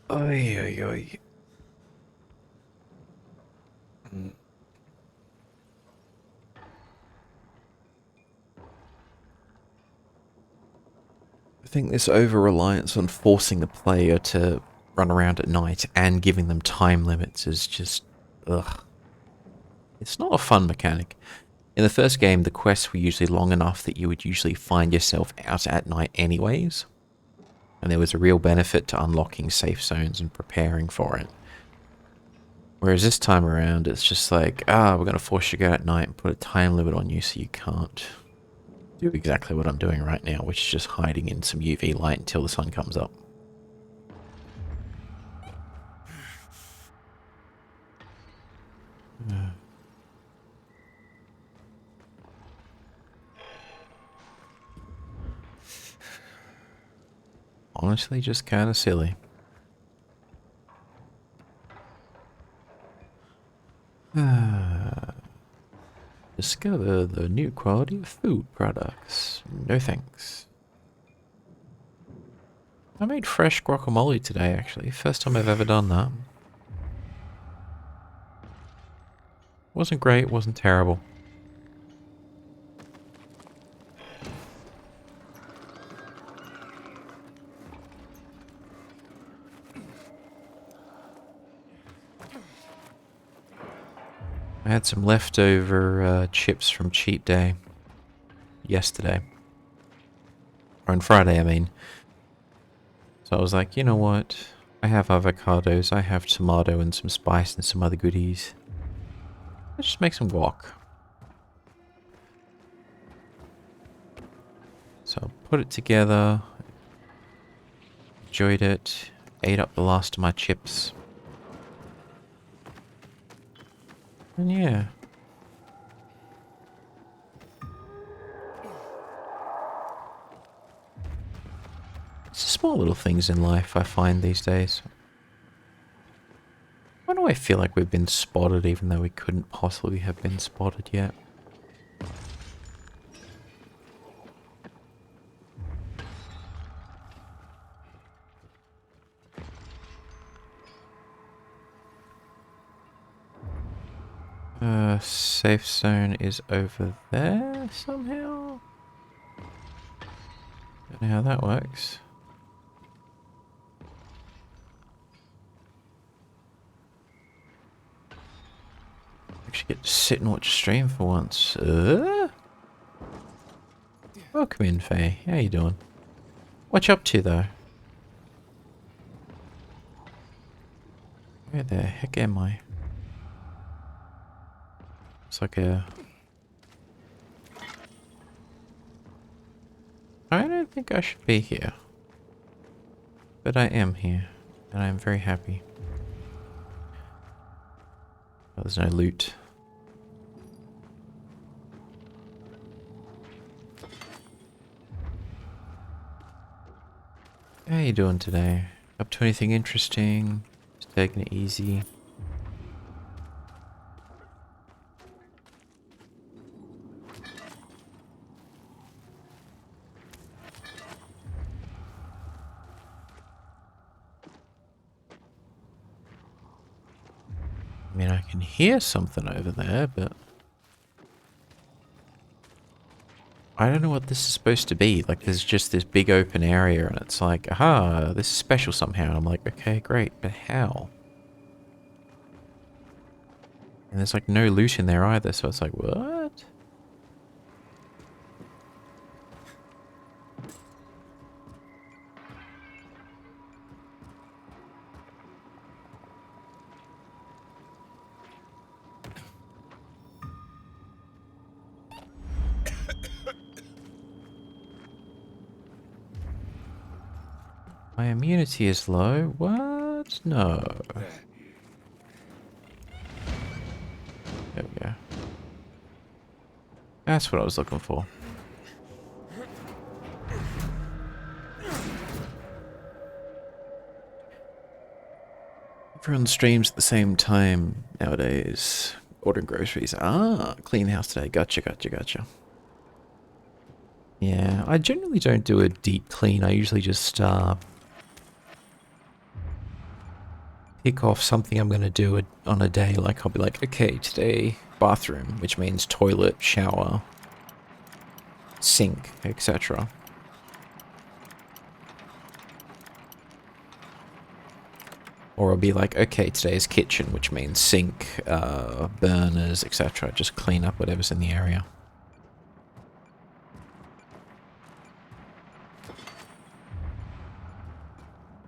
Ay, ay, ay. I think this over-reliance on forcing the player to run around at night and giving them time limits is just... ugh. It's not a fun mechanic. In the first game, the quests were usually long enough that you would usually find yourself out at night anyways. And there was a real benefit to unlocking safe zones and preparing for it. Whereas this time around, it's just like, we're going to force you to go at night and put a time limit on you so you can't do exactly what I'm doing right now, which is just hiding in some UV light until the sun comes up. Honestly, just kind of silly. Discover the new quality of food products. No thanks. I made fresh guacamole today, actually. First time I've ever done that. Wasn't great, wasn't terrible. I had some leftover chips from cheat day yesterday. Or on Friday, I mean. So I was like, you know what? I have avocados, I have tomato and some spice and some other goodies. Let's just make some guac. So I put it together. Enjoyed it. Ate up the last of my chips. And yeah. It's the small little things in life I find these days. Why do I feel like we've been spotted even though we couldn't possibly have been spotted yet? Safe zone is over there somehow? Don't know how that works. Actually get to sit and watch a stream for once. Welcome in, Faye. How you doing? What you up to, though? Where the heck am I? It's like a... I don't think I should be here. But I am here. And I'm very happy. Oh, there's no loot. How you doing today? Up to anything interesting? Just taking it easy? I mean, I can hear something over there, but... I don't know what this is supposed to be. Like, there's just this big open area, and it's like, aha, this is special somehow. And I'm like, okay, great, but how? And there's like no loot in there either, so it's like, what? My immunity is low? What? No. There we go. That's what I was looking for. Everyone streams at the same time nowadays. Ordering groceries. Ah, clean house today. Gotcha, gotcha, gotcha. Yeah, I generally don't do a deep clean. I usually just pick off something I'm going to do on a day. Like, I'll be like, okay, today, bathroom, which means toilet, shower, sink, etc. Or I'll be like, okay, today's kitchen, which means sink, burners, etc. Just clean up whatever's in the area.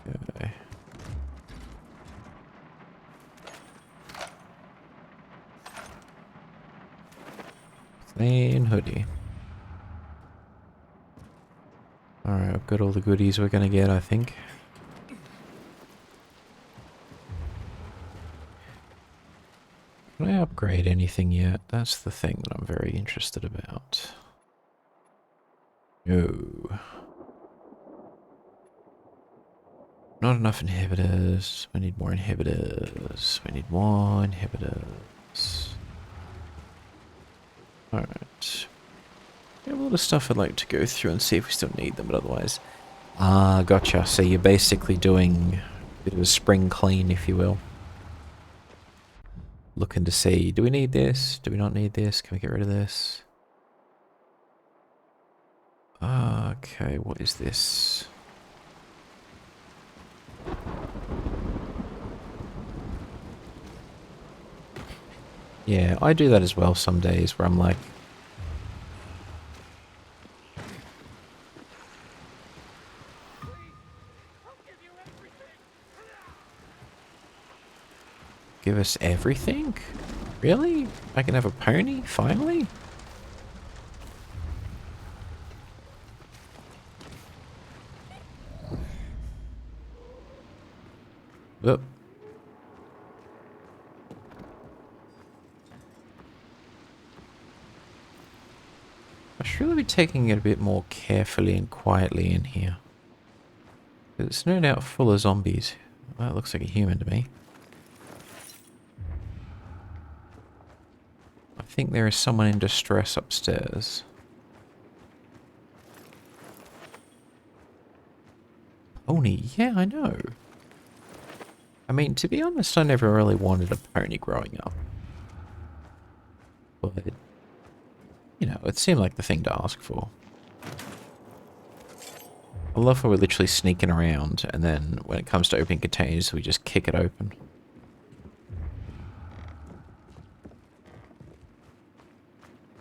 Okay. Clean hoodie. Alright, I've got all the goodies we're gonna get, I think. Can I upgrade anything yet? That's the thing that I'm very interested about. No. Not enough inhibitors. We need more inhibitors. We need more inhibitors. Alright. We have a lot of stuff I'd like to go through and see if we still need them, but otherwise... Ah, gotcha. So you're basically doing a bit of a spring clean, if you will. Looking to see, do we need this? Do we not need this? Can we get rid of this? Okay, what is this? Yeah, I do that as well some days where I'm like... Give us everything? Really? I can have a pony, finally? Oop. I should really be taking it a bit more carefully and quietly in here. It's no doubt full of zombies. Well, that looks like a human to me. I think there is someone in distress upstairs. Pony, yeah, I know. I mean, to be honest, I never really wanted a pony growing up. But, you know, it seemed like the thing to ask for. I love how we're literally sneaking around, and then when it comes to opening containers, we just kick it open.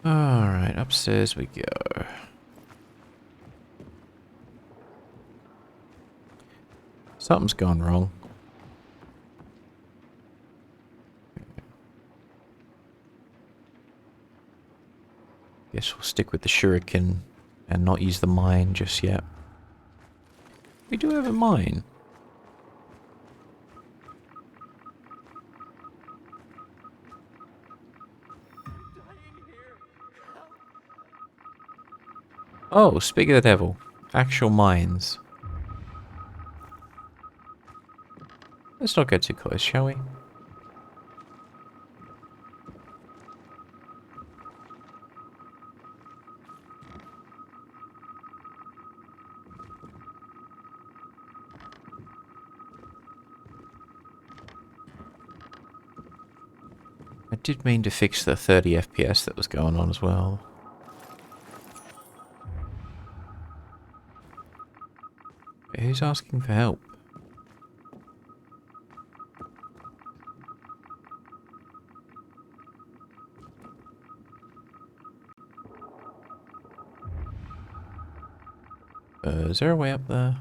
Alright, upstairs we go. Something's gone wrong. Guess we'll stick with the shuriken and not use the mine just yet. We do have a mine. Oh, speak of the devil. Actual mines. Let's not get too close, shall we? I did mean to fix the 30 FPS that was going on as well. Who's asking for help? Is there a way up there?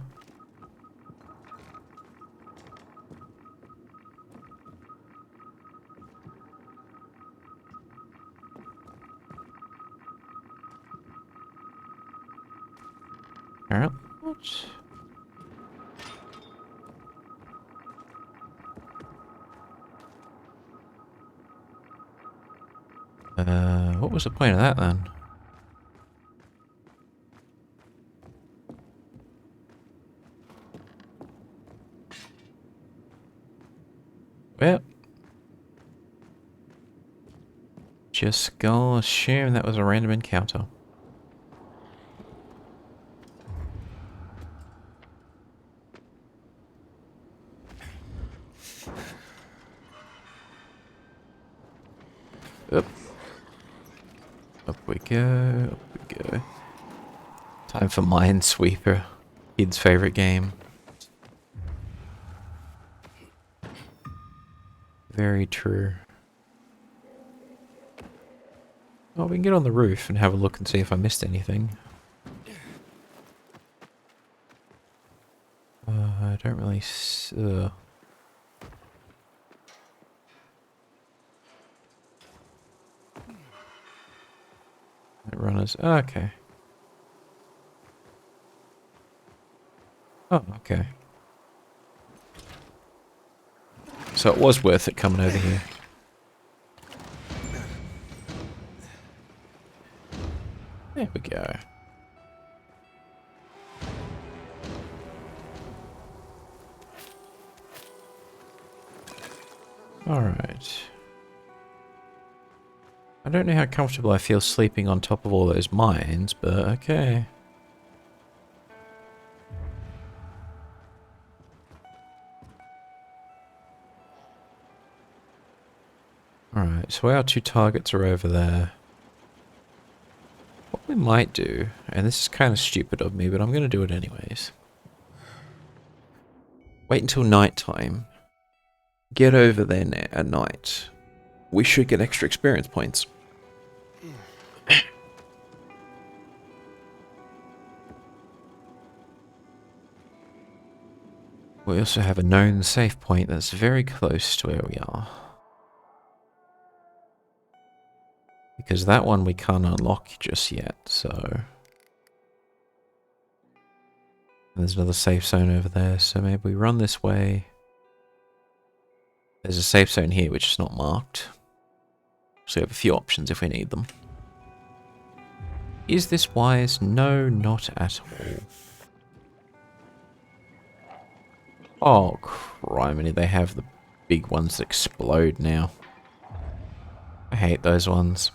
Alright, what? What was the point of that then? Well, just gonna assume that was a random encounter. Up. Up we go, up we go. Time for Minesweeper, kid's favorite game. Very true. Oh, we can get on the roof and have a look and see if I missed anything. I don't really runners. Oh, okay. Oh, okay. So it was worth it coming over here. There we go. Alright. I don't know how comfortable I feel sleeping on top of all those mines, but okay. Alright, so our two targets are over there. What we might do, and this is kind of stupid of me, but I'm going to do it anyways. Wait until night time. Get over there at night. We should get extra experience points. We also have a known save point that's very close to where we are. Because that one we can't unlock just yet, so... And there's another safe zone over there, so maybe we run this way. There's a safe zone here which is not marked. So we have a few options if we need them. Is this wise? No, not at all. Oh, criminy, they have the big ones that explode now. I hate those ones.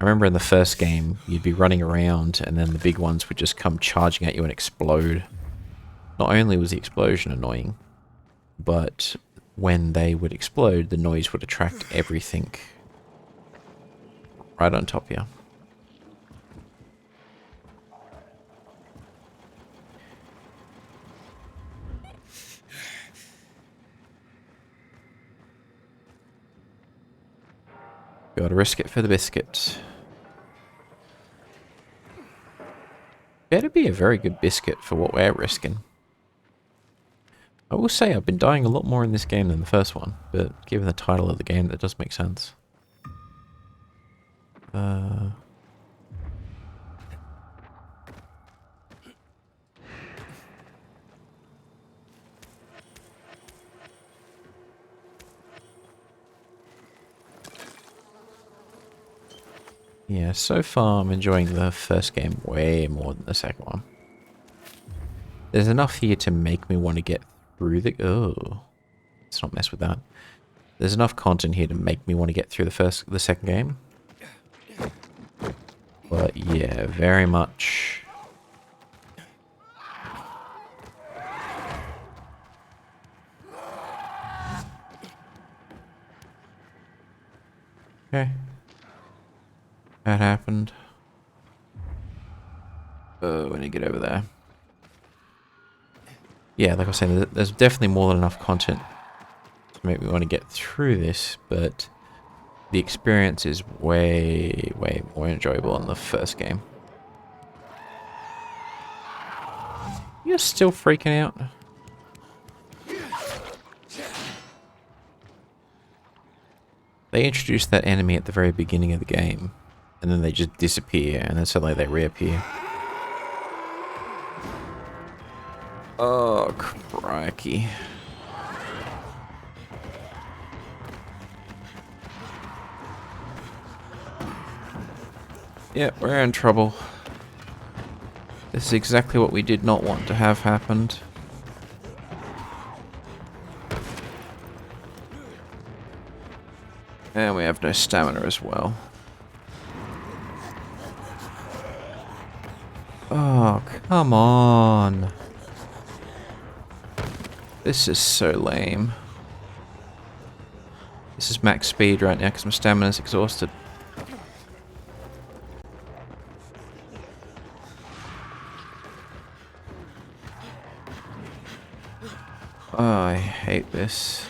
I remember in the first game, you'd be running around and then the big ones would just come charging at you and explode. Not only was the explosion annoying, but when they would explode, the noise would attract everything right on top here. Gotta risk it for the biscuit. Better be a very good biscuit for what we're risking. I will say I've been dying a lot more in this game than the first one, but given the title of the game, that does make sense. Yeah, so far I'm enjoying the first game way more than the second one. There's enough here to make me want to get through the... Oh, let's not mess with that. There's enough content here to make me want to get through the second game. But yeah, very much... Okay. That happened. Oh, when you get over there. Yeah, like I was saying, there's definitely more than enough content to make me want to get through this, but the experience is way, way more enjoyable in the first game. You're still freaking out? They introduced that enemy at the very beginning of the game, and then they just disappear, and then suddenly they reappear. Oh, crikey. Yeah, we're in trouble. This is exactly what we did not want to have happened. And we have no stamina as well. Oh, come on. This is so lame. This is max speed right now because my stamina's exhausted. Oh, I hate this.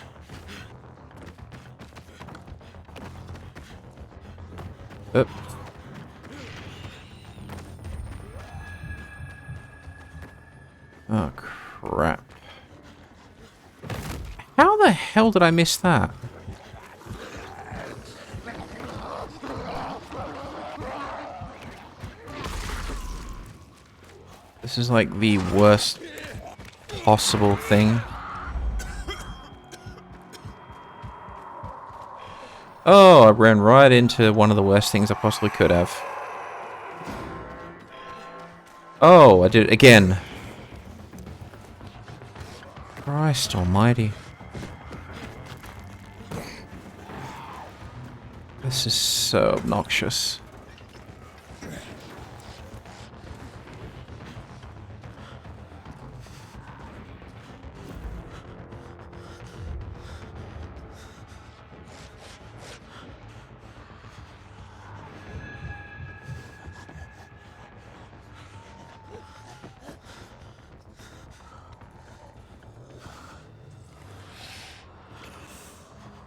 Oops. Oh, crap. How the hell did I miss that? This is like the worst possible thing. Oh, I ran right into one of the worst things I possibly could have. Oh, I did it again. Christ almighty. This is so obnoxious.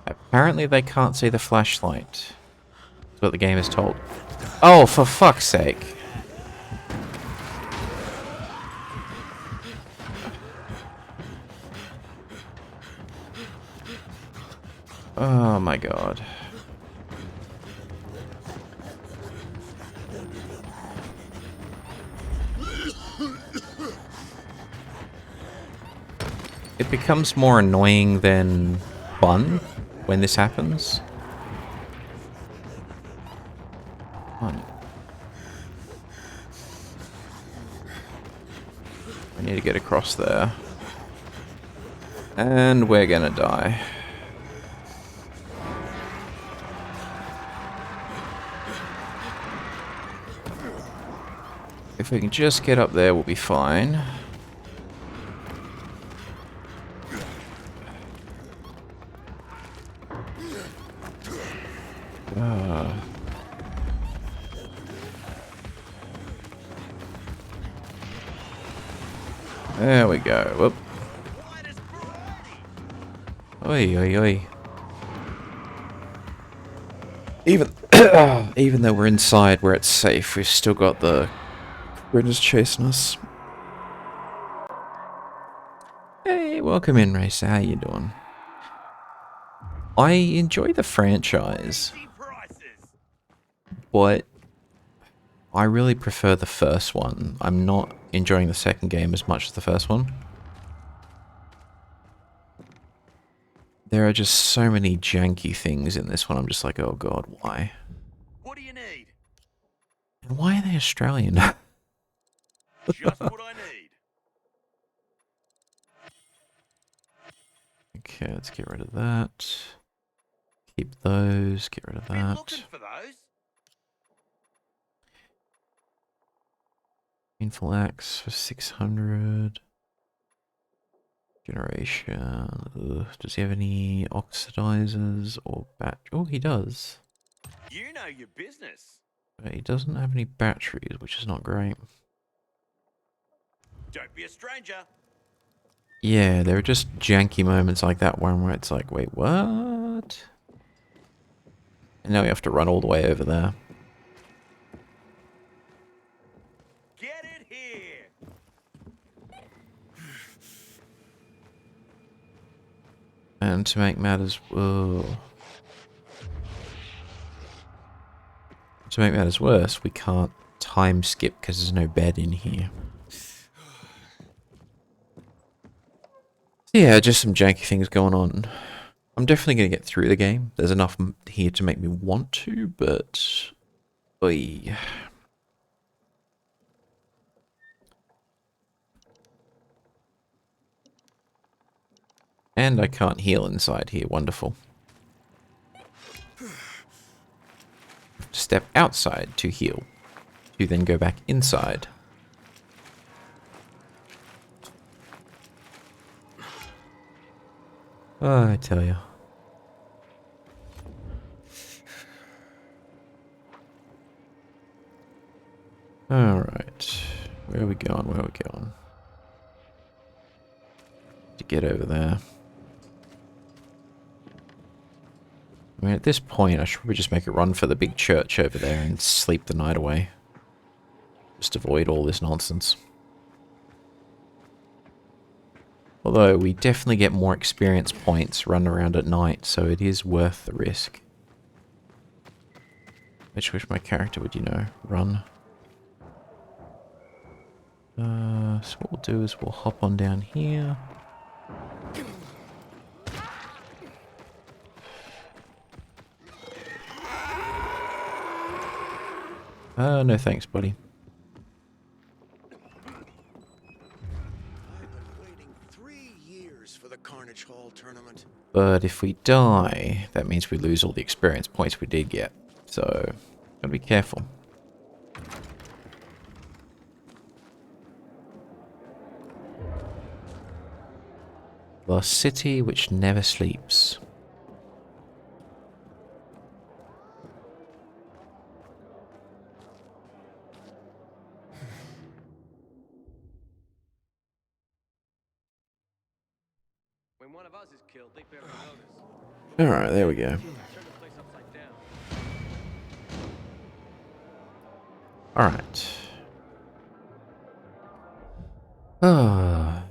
Apparently they can't see the flashlight. That's what the game is told. Oh, for fuck's sake. Oh my god. It becomes more annoying than fun when this happens. Come on. I need to get across there. And we're gonna die. If we can just get up there, we'll be fine. There we go. Whoop. Oi, oi, oi. Even even though we're inside where it's safe, we've still got the critters chasing us. Hey, welcome in, Racer. How you doing? I enjoy the franchise, but I really prefer the first one. I'm not enjoying the second game as much as the first one. There are just so many janky things in this one. I'm just like, oh god, why? What do you need? And why are they Australian? Just what I need. Okay, let's get rid of that. Keep those, get rid of Been that. looking for those. Painful axe for 600. Generation. Ugh. Does he have any oxidizers or Oh, he does. You know your business. But he doesn't have any batteries, which is not great. Don't be a stranger. Yeah, there are just janky moments like that one where it's like, wait, what? And now we have to run all the way over there. Get it here. And to make matters, worse, we can't time skip because there's no bed in here. Yeah, just some janky things going on. I'm definitely going to get through the game. There's enough here to make me want to, but... Oy. And I can't heal inside here. Wonderful. Step outside to heal. To then go back inside. Oh, I tell you. Alright. Where are we going? Where are we going? To get over there. I mean, at this point, I should probably just make a run for the big church over there and sleep the night away. Just avoid all this nonsense. Although, we definitely get more experience points running around at night, so it is worth the risk. Which my character would, you know, run. So what we'll do is we'll hop on down here. No thanks, buddy. I've been waiting 3 years for the Carnage Hall tournament. But if we die, that means we lose all the experience points we did get. So, gotta be careful. The city which never sleeps. When one of us is killed, they barely notice. Alright, there we go. Turn the place upside down. Alright.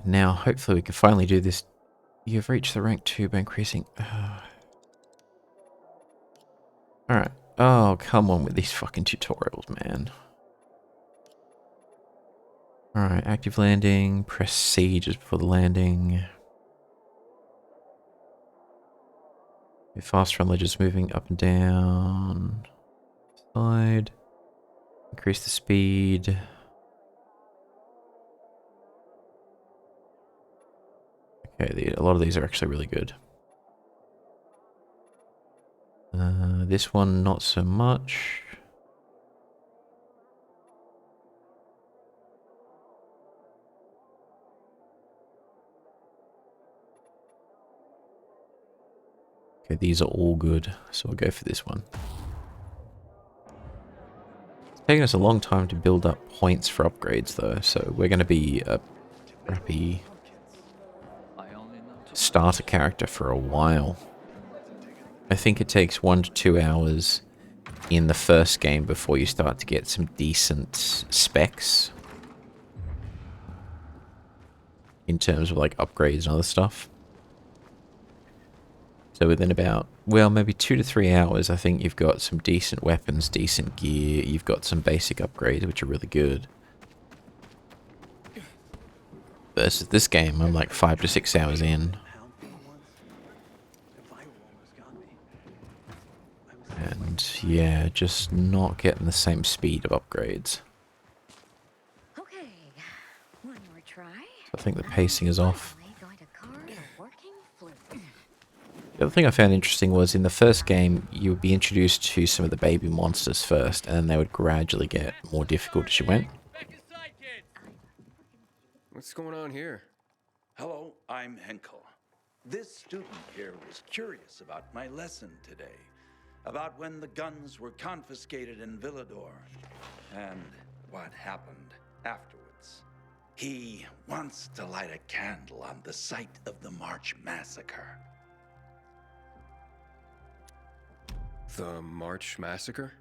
Now, hopefully we can finally do this. You've reached the rank 2 by increasing... Alright. Oh, come on with these fucking tutorials, man. Alright, active landing. Press C just before the landing. Faster on ledges moving up and down. Side. Increase the speed. Okay, a lot of these are actually really good. This one, not so much. Okay, these are all good, so I'll go for this one. It's taken us a long time to build up points for upgrades, though, so we're going to be a crappy starter character for a while. I think it takes 1 to 2 hours in the first game before you start to get some decent specs in terms of like upgrades and other stuff. So within about, well, maybe 2 to 3 hours, I think you've got some decent weapons, decent gear, you've got some basic upgrades which are really good. Versus this game, I'm like 5 to 6 hours in. And yeah, just not getting the same speed of upgrades. Okay, one more try. So I think the pacing is off. Finally going to carve a working flute. The other thing I found interesting was in the first game, you would be introduced to some of the baby monsters first, and then they would gradually get more difficult as you went. What's going on here? Hello, I'm Henkel. This student here was curious about my lesson today, about when the guns were confiscated in Villador, and what happened afterwards. He wants to light a candle on the site of the March Massacre. The March Massacre?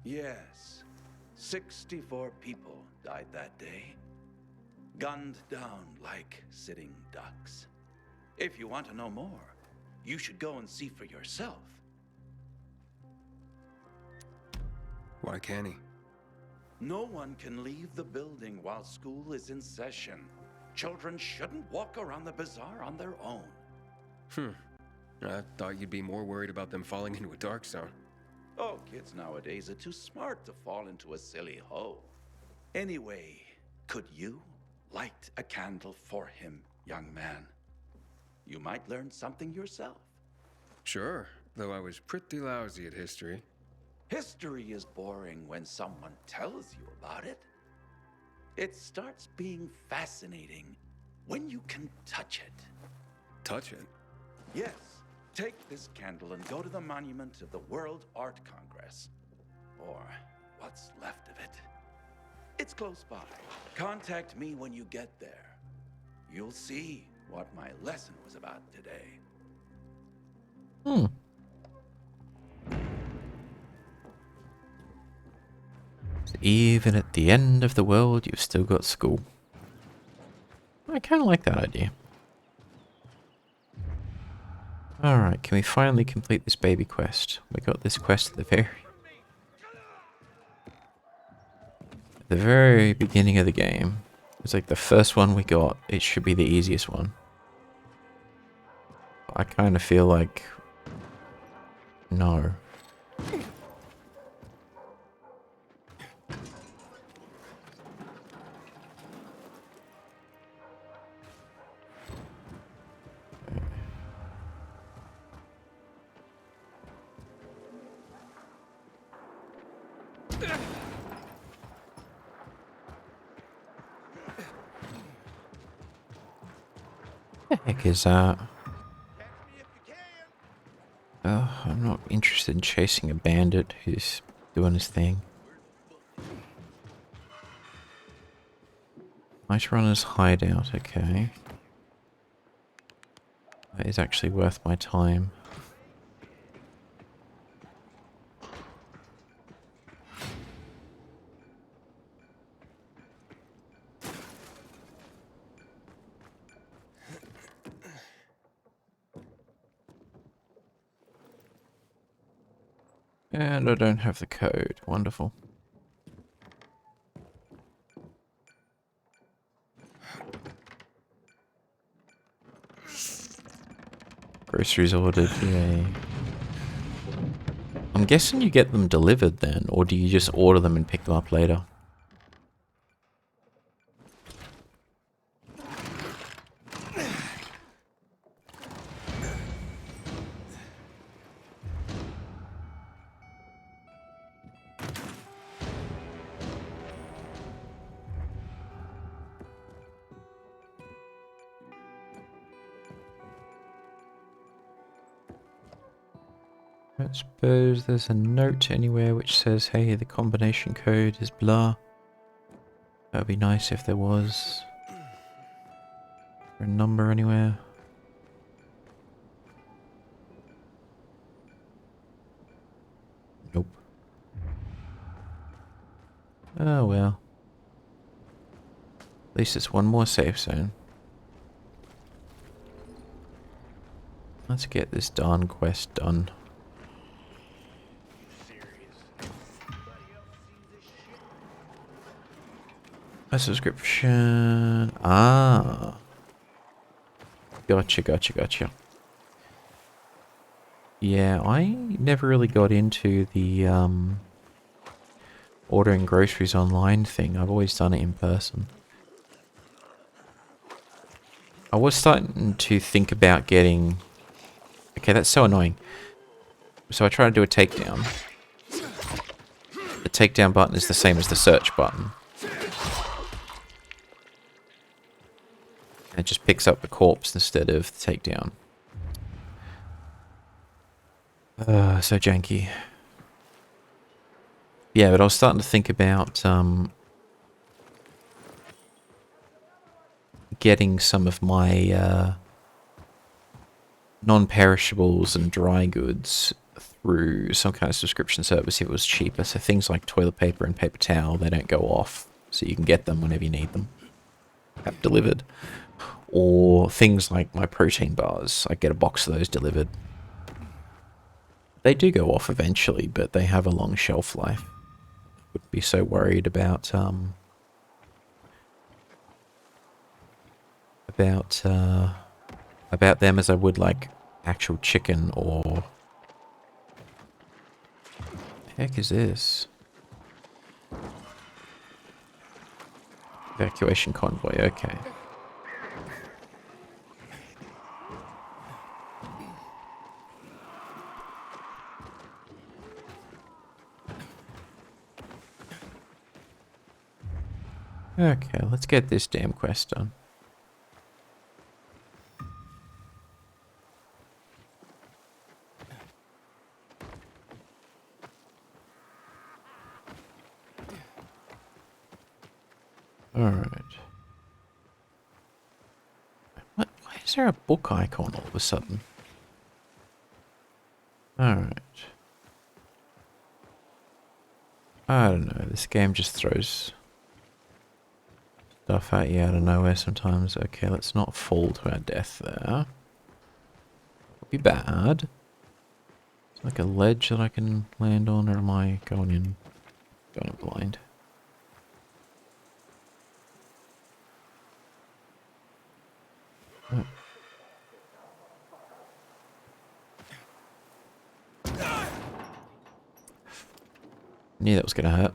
Yes, 64 people died that day, gunned down like sitting ducks. If you want to know more, you should go and see for yourself. Why can't he? No one can leave the building while school is in session. Children shouldn't walk around the bazaar on their own. I thought you'd be more worried about them falling into a dark zone. Oh, kids nowadays are too smart to fall into a silly hole. Anyway, could you light a candle for him, young man? You might learn something yourself. Sure, though I was pretty lousy at history. History is boring when someone tells you about it. It starts being fascinating when you can touch it. Touch it? Yes. Take this candle and go to the monument of the World Art Congress. Or what's left of it. It's close by. Contact me when you get there. You'll see what my lesson was about today. Even at the end of the world, you've still got school. I kind of like that idea. Alright, can we finally complete this baby quest? We got this quest at the very beginning of the game. It's like the first one we got. It should be the easiest one. I kind of feel like... no. What the heck is that? Oh, I'm not interested in chasing a bandit who's doing his thing. Night Runner's hideout, okay. That is actually worth my time. And I don't have the code. Wonderful. Groceries ordered, yay. I'm guessing you get them delivered then, or do you just order them and pick them up later? I suppose there's a note anywhere which says, hey, the combination code is blah. That would be nice if there was. there a number anywhere? Nope. Oh well. At least it's one more safe zone. Let's get this darn quest done. A subscription. Ah. Gotcha. Yeah, I never really got into the ordering groceries online thing. I've always done it in person. I was starting to think about getting... Okay, that's so annoying. So I try to do a takedown. The takedown button is the same as the search button. And it just picks up the corpse instead of the takedown. So janky. Yeah, but I was starting to think about getting some of my non-perishables and dry goods through some kind of subscription service if it was cheaper. So things like toilet paper and paper towel, they don't go off, so you can get them whenever you need them. Have delivered. Or things like my protein bars, I get a box of those delivered. They do go off eventually, but they have a long shelf life. Wouldn't be so worried about them as I would like actual chicken or... The heck is this? Evacuation convoy, okay. Okay, let's get this damn quest done. Alright. What? Why is there a book icon all of a sudden? Alright. I don't know, this game just throws stuff at you out of nowhere sometimes. Okay, let's not fall to our death there. Would be bad. It's like a ledge that I can land on, or am I going in blind? Oh. Knew that was gonna hurt.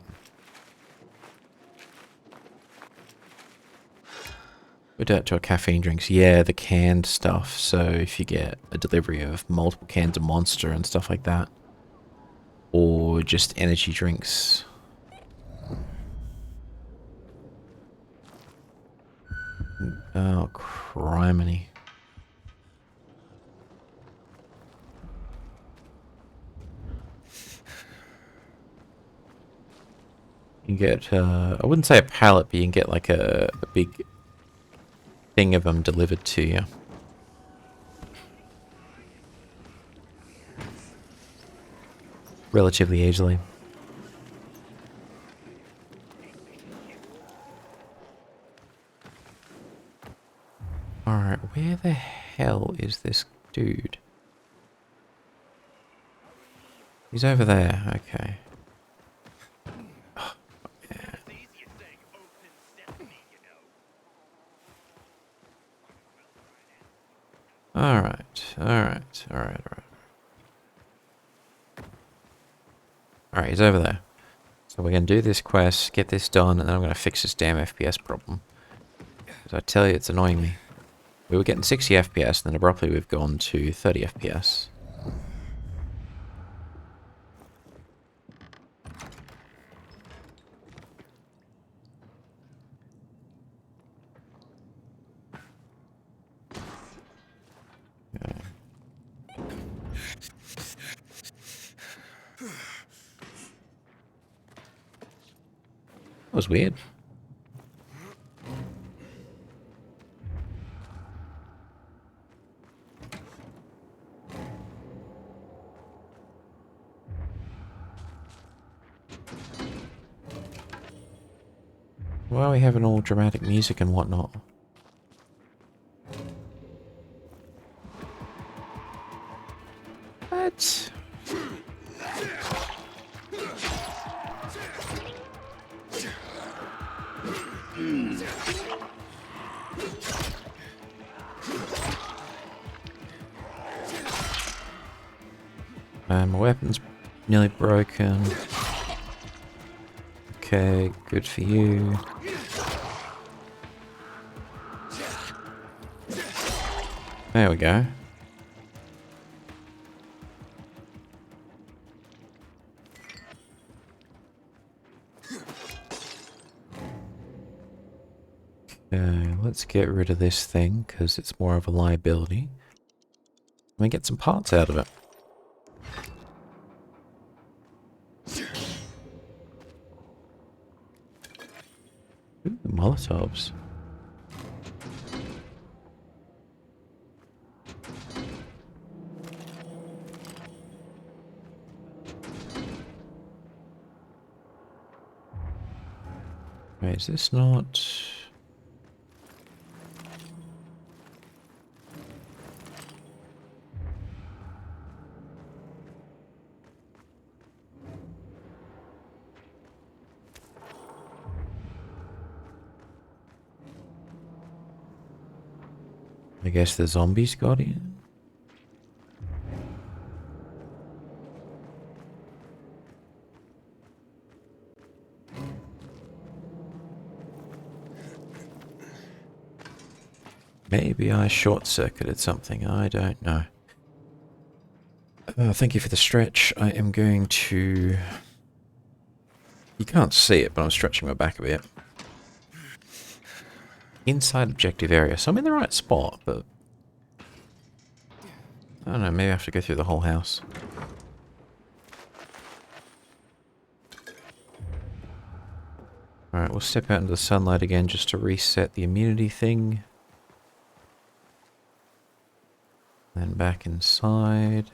We're down to our caffeine drinks. Yeah, the canned stuff. So if you get a delivery of multiple cans of Monster and stuff like that, or just energy drinks. Oh, criminy. You can get, I wouldn't say a pallet, but you can get like a big thing of them delivered to you. Relatively easily. Alright, where the hell is this dude? He's over there, okay. Oh, yeah. Alright. Alright, he's over there. So we're going to do this quest, get this done, and then I'm going to fix this damn FPS problem. Because I tell you, it's annoying me. We were getting 60 FPS, and then abruptly we've gone to 30 FPS. Okay. That was weird. Why are we having all dramatic music and whatnot? What? My weapon's nearly broken. Okay, good for you. There we go. Okay, let's get rid of this thing, because it's more of a liability. Let me get some parts out of it. Ooh, Molotovs. Wait, is this not... I guess the zombies got in? Maybe I short-circuited something, I don't know. Thank you for the stretch. I am going to... You can't see it, but I'm stretching my back a bit. Inside objective area, so I'm in the right spot, but... I don't know, maybe I have to go through the whole house. Alright, we'll step out into the sunlight again just to reset the immunity thing. Then back inside.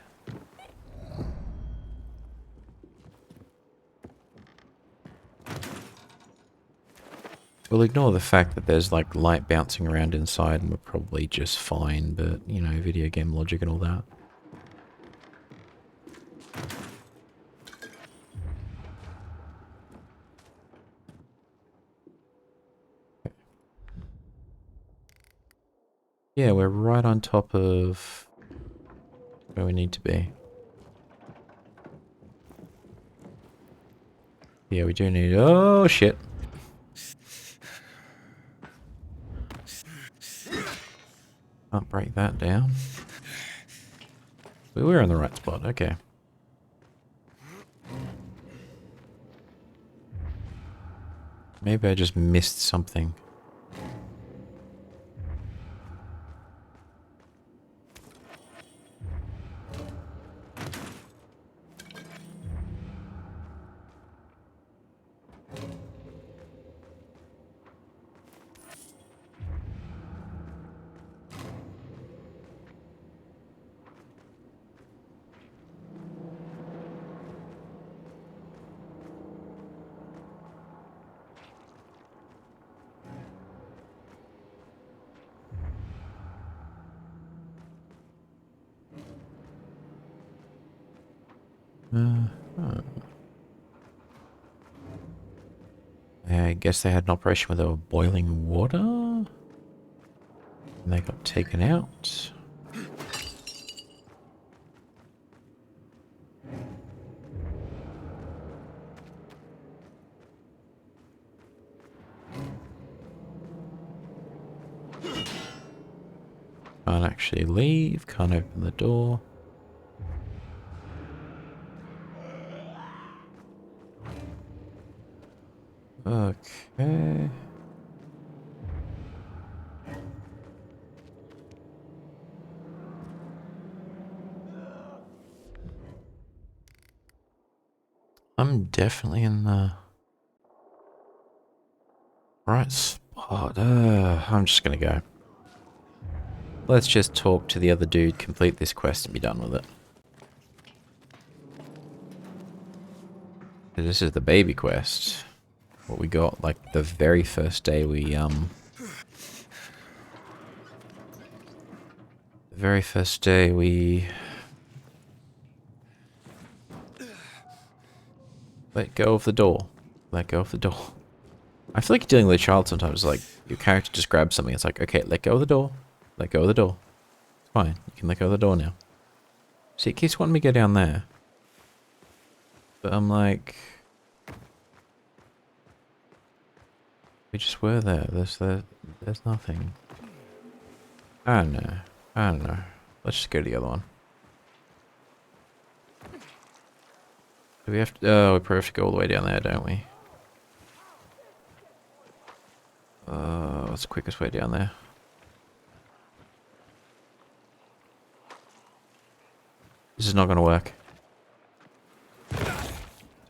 We'll ignore the fact that there's like light bouncing around inside and we're probably just fine, but you know, video game logic and all that. Yeah, we're right on top of where we need to be. Yeah, we do need... Oh, shit. Can't break that down. We were in the right spot, okay. Maybe I just missed something. I guess they had an operation where they were boiling water. And they got taken out. Can't actually leave, can't open the door. Okay. I'm definitely in the right spot. I'm just gonna go. Let's just talk to the other dude, complete this quest and be done with it. This is the baby quest. what we got like the very first day we the very first day we let go of the door. Let go of the door. I feel like dealing with a child sometimes, like, your character just grabs something, it's like, okay, let go of the door. Let go of the door. It's fine, you can let go of the door now. See, it keeps wanting me to go down there. But I'm like... We just were there, there's nothing. I don't know. I don't know. Let's just go to the other one. Do we have to... Oh, we probably have to go all the way down there, don't we? What's the quickest way down there? This is not gonna work.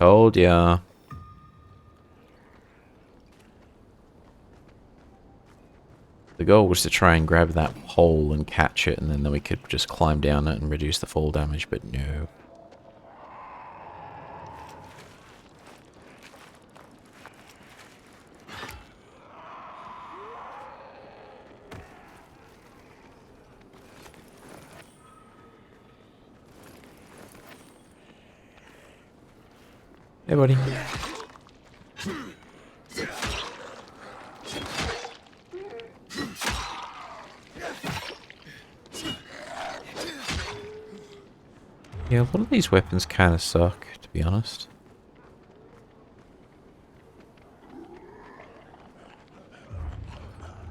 Told ya. The goal was to try and grab that pole and catch it, and then we could just climb down it and reduce the fall damage, but no. Hey, buddy. Yeah, a lot of these weapons kind of suck, to be honest.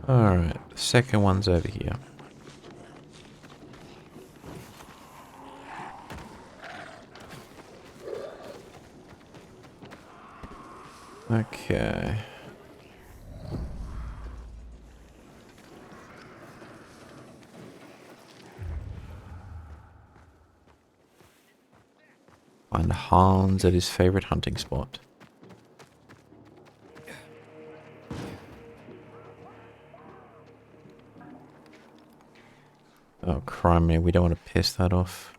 Alright, the second one's over here. Okay. Find Hans at his favorite hunting spot. Oh, criminy, we don't want to piss that off.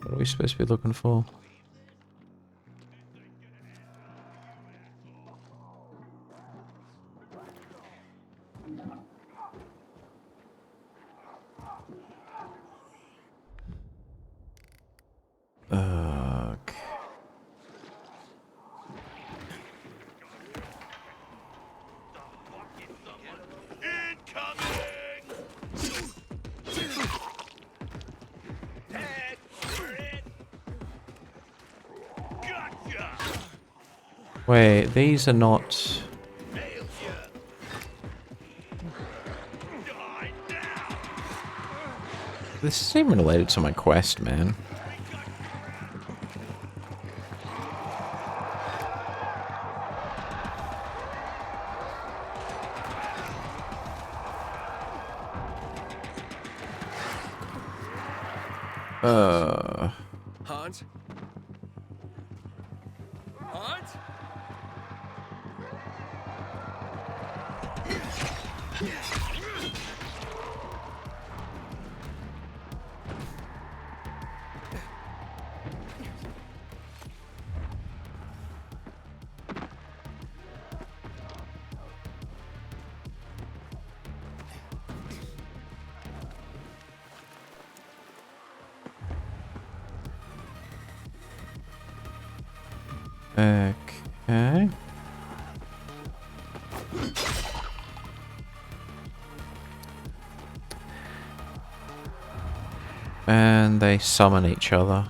What are we supposed to be looking for? Okay. Wait, these are not... This isn't even related to my quest, man. Hans? Hans? Okay. And they summon each other.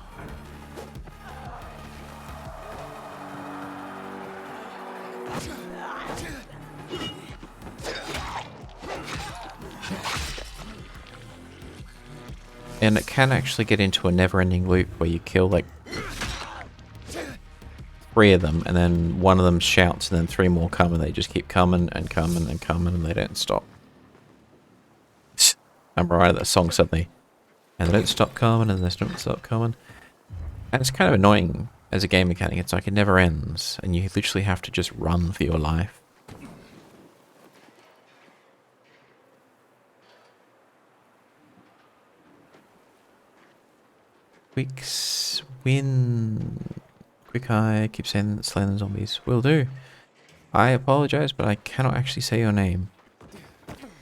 And it can actually get into a never-ending loop where you kill like 3 of them, and then one of them shouts, and then 3 more come, and they just keep coming and coming and coming, and they don't stop. I'm right at that song suddenly. And they don't stop coming, and they don't stop coming. And it's kind of annoying as a game mechanic. It's like it never ends, and you literally have to just run for your life. Win. Quick eye. Keep saying slaying the zombies. Will do. I apologize, but I cannot actually say your name.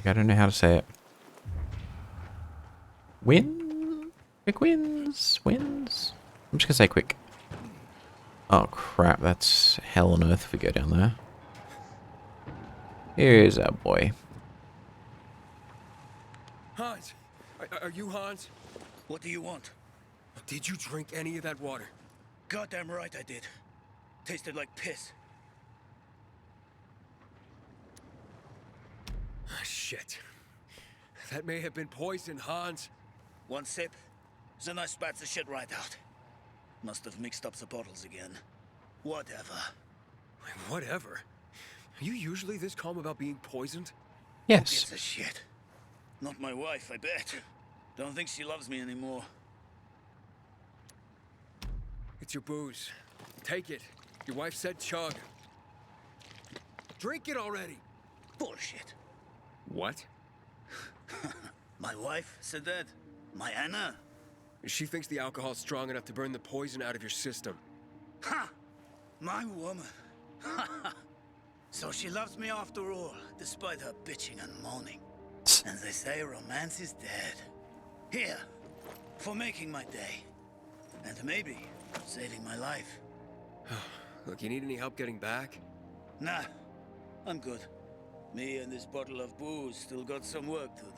I don't know how to say it. Win? Quick wins. Wins. I'm just gonna say quick. Oh crap, that's hell on earth if we go down there. Here's our boy. Hans! Are you Hans? What do you want? Did you drink any of that water? Goddamn right I did. Tasted like piss. Shit. That may have been poison, Hans. One sip, then I spat the shit right out. Must have mixed up the bottles again. Whatever. Whatever. Are you usually this calm about being poisoned? Who Yes. gives a shit? Not my wife, I bet. Don't think she loves me anymore. It's your booze. Take it. Your wife said chug. Drink it already. Bullshit. What? My wife said that? My Anna? She thinks the alcohol's strong enough to burn the poison out of your system. Ha! My woman. So she loves me after all, despite her bitching and moaning. And they say romance is dead. Here, for making my day. And maybe saving my life. Look, you need any help getting back? Nah, I'm good. Me and this bottle of booze still got some work to do.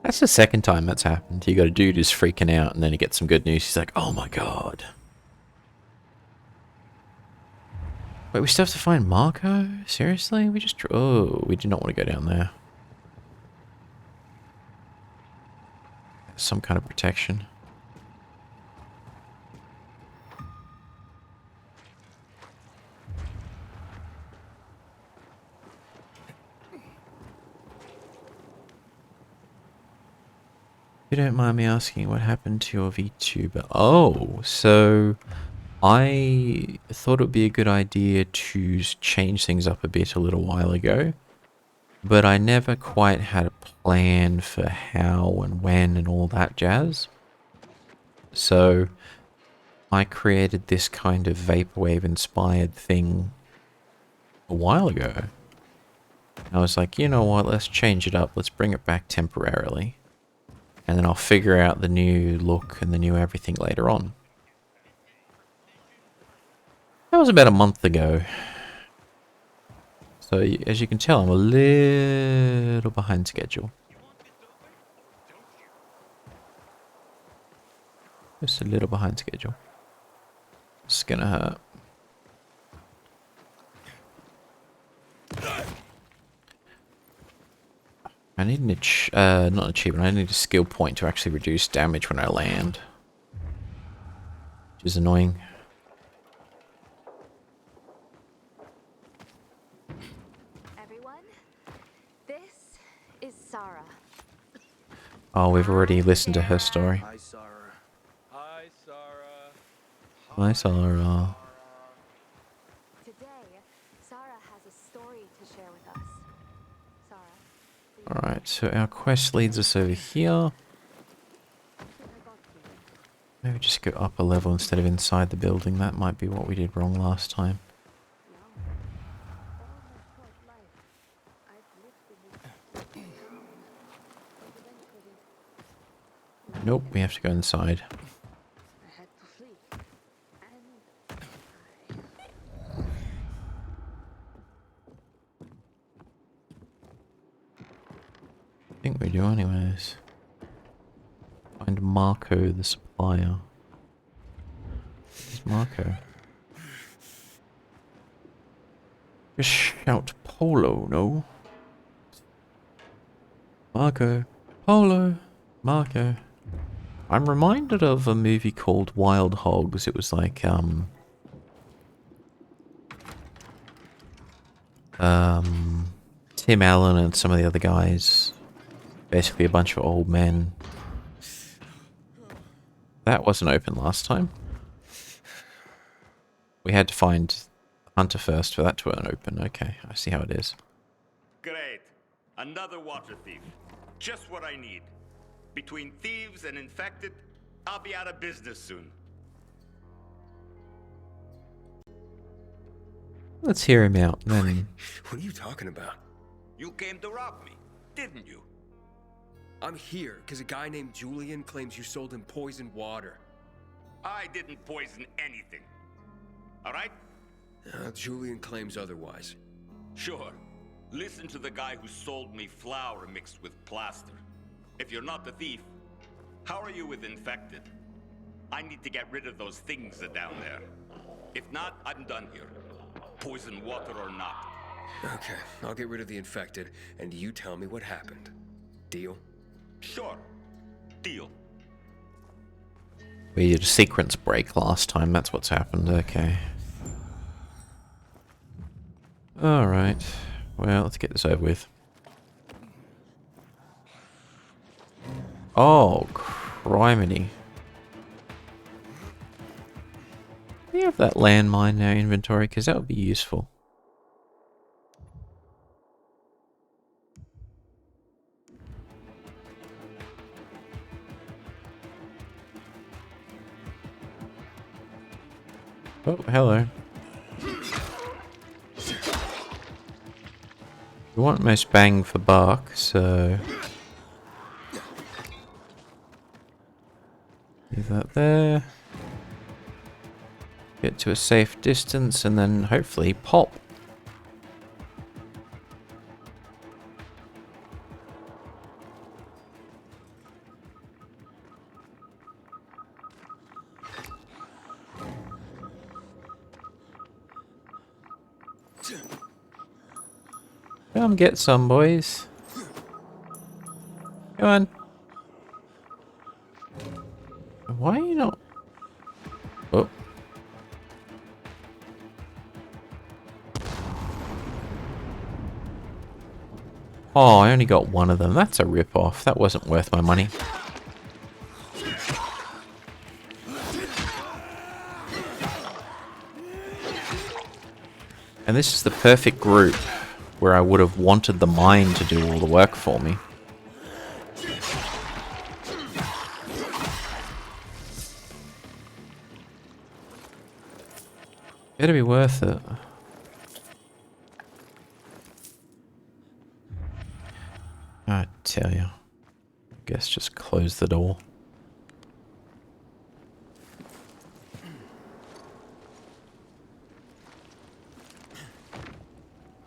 That's the second time that's happened. You got a dude who's freaking out and then he gets some good news. He's like, oh my god. Wait, we still have to find Marco? Seriously? We just... Oh, we do not want to go down there. Some kind of protection. If you don't mind me asking, what happened to your VTuber? Oh, so I thought it would be a good idea to change things up a bit a little while ago, but I never quite had a plan for how and when and all that jazz. So I created this kind of vaporwave inspired thing a while ago. I was like, you know what, let's change it up, let's bring it back temporarily. And then I'll figure out the new look and the new everything later on. That was about a month ago. So as you can tell, I'm a little behind schedule. Just a little behind schedule. It's gonna hurt. I need an not an achievement, I need a skill point to actually reduce damage when I land. Which is annoying. Everyone, this is Sarah. Oh, we've already listened to her story. Hi, Sarah. Hi, Sarah. Hi, Sarah. Today, Sarah has a story to share with us. Sarah. Alright, so our quest leads us over here. Maybe just go up a level instead of inside the building. That might be what we did wrong last time. Nope, we have to go inside. I think we do anyways. Find Marco the supplier. Where's Marco? Just shout Polo, no? Marco. Polo. Marco. I'm reminded of a movie called Wild Hogs. It was like, Tim Allen and some of the other guys. Basically a bunch of old men. That wasn't open last time. We had to find Hunter first for that to open. Okay, I see how it is. Great. Another water thief. Just what I need. Between thieves and infected, I'll be out of business soon. Let's hear him out, then. What are you talking about? You came to rob me, didn't you? I'm here because a guy named Julian claims you sold him poisoned water. I didn't poison anything. All right? Julian claims otherwise. Sure. Listen to the guy who sold me flour mixed with plaster. If you're not the thief, how are you with infected? I need to get rid of those things down there. If not, I'm done here. Poison water or not. Okay, I'll get rid of the infected, and you tell me what happened. Deal? Sure. Deal. We did a sequence break last time, that's what's happened, okay. Alright, well, let's get this over with. Oh, criminy. Do we have that landmine in our inventory? Because that would be useful. Oh, hello. We want most bang for buck, so... leave that there. Get to a safe distance and then hopefully pop. Come get some, boys. Come on. Why are you not... Oh. Oh, I only got one of them. That's a rip-off. That wasn't worth my money. And this is the perfect group where I would have wanted the mine to do all the work for me. Better be worth it. I tell you. I guess just close the door.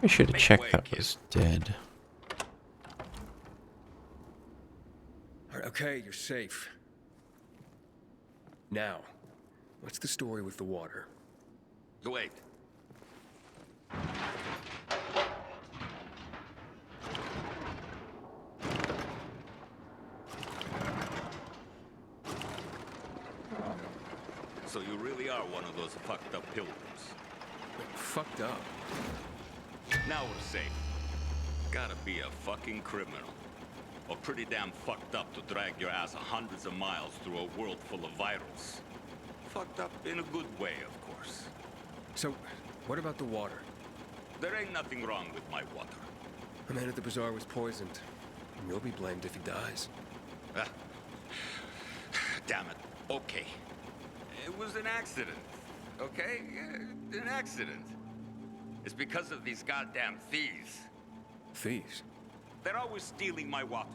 We should have checked that was dead. Okay, you're safe. Now, what's the story with the water? Wait. So you really are one of those fucked up pilgrims. Fucked up? Now we're safe. Gotta be a fucking criminal. Or pretty damn fucked up to drag your ass hundreds of miles through a world full of virals. Fucked up in a good way, of course. So, what about the water? There ain't nothing wrong with my water. The man at the bazaar was poisoned. And you'll be blamed if he dies. Ah. Damn it. Okay. It was an accident. Okay? An accident. It's because of these goddamn thieves. Thieves? They're always stealing my water.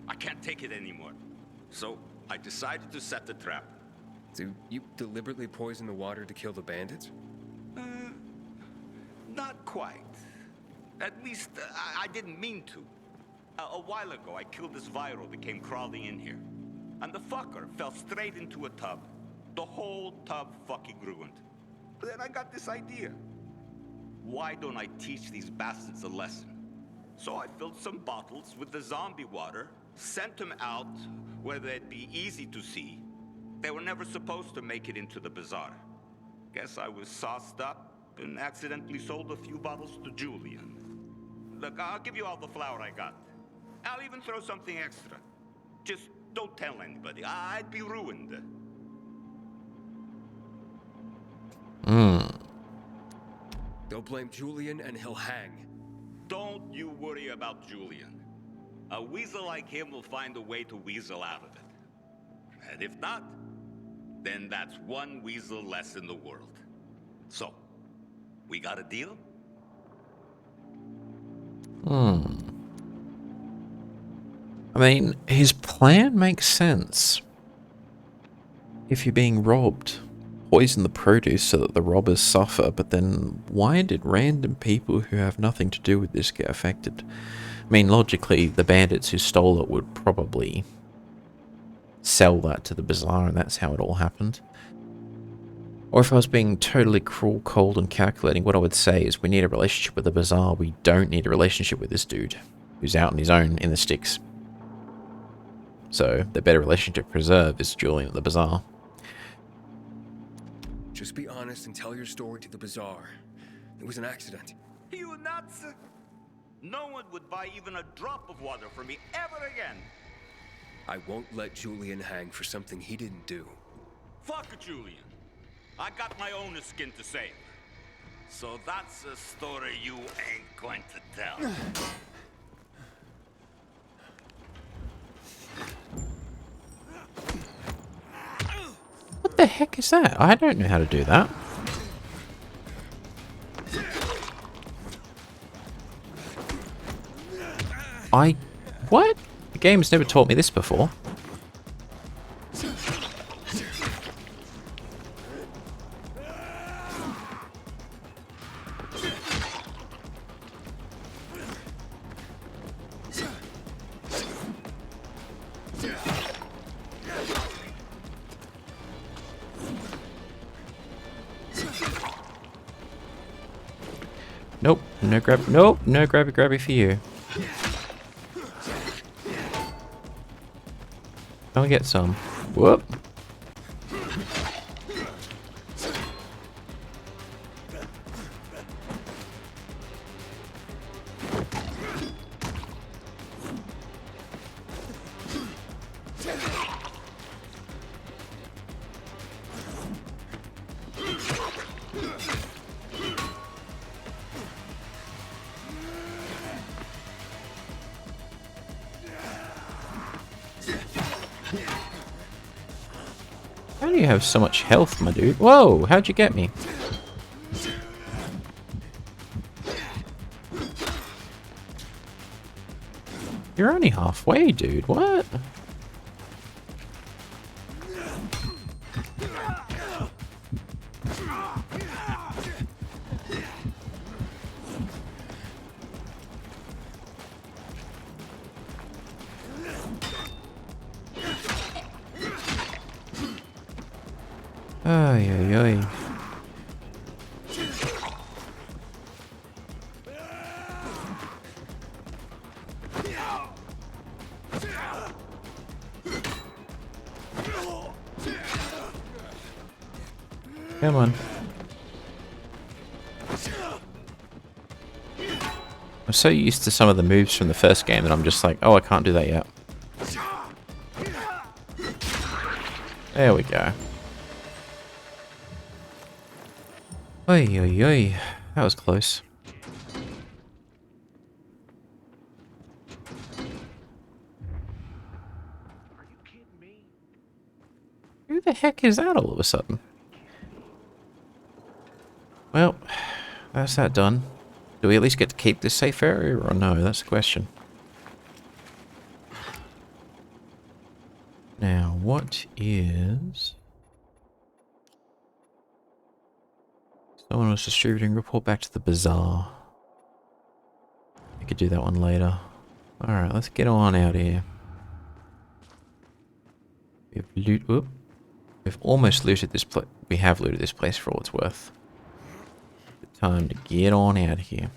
I can't take it anymore. So, I decided to set the trap. So, you deliberately poisoned the water to kill the bandits? Not quite. At least, I didn't mean to. A while ago, I killed this viral that came crawling in here. And the fucker fell straight into a tub. The whole tub fucking ruined. But then I got this idea. Why don't I teach these bastards a lesson? So I filled some bottles with the zombie water, sent them out where they'd be easy to see. They were never supposed to make it into the bazaar. Guess I was sauced up and accidentally sold a few bottles to Julian. Look, I'll give you all the flour I got. I'll even throw something extra. Just don't tell anybody. I'd be ruined. Don't blame Julian and he'll hang. Don't you worry about Julian. A weasel like him will find a way to weasel out of it. And if not, then that's one weasel less in the world. So, we got a deal? I mean, his plan makes sense. If you're being robbed, poison the produce so that the robbers suffer, but then why did random people who have nothing to do with this get affected? I mean, logically, the bandits who stole it would probably sell that to the bazaar, and that's how it all happened. Or if I was being totally cruel, cold, and calculating, what I would say is we need a relationship with the bazaar, we don't need a relationship with this dude, who's out on his own in the sticks. So, the better relationship to preserve is Julian at the bazaar. Just be honest and tell your story to the bazaar. It was an accident. You nuts! No one would buy even a drop of water from me ever again. I won't let Julian hang for something he didn't do. Fuck Julian. I got my own skin to save. So that's a story you ain't going to tell. What the heck is that? I don't know how to do that. What? The game's never taught me this before. Nope, no grab. Nope, no grabby for you. I'll get some. Whoop. How do you have so much health, my dude? Whoa, how'd you get me? You're only halfway, dude. What? Ay, ay, ay. Come on. I'm so used to some of the moves from the first game that I'm just like, oh, I can't do that yet. There we go. Oy, oy, oy. That was close. Who the heck is that all of a sudden? Well, that's that done. Do we at least get to keep this safe area or no? That's the question. Now, what is... Someone was distributing, report back to the bazaar. We could do that one later. Alright, let's get on out here. We've almost looted this place. We have looted this place for all it's worth. Time to get on out of here.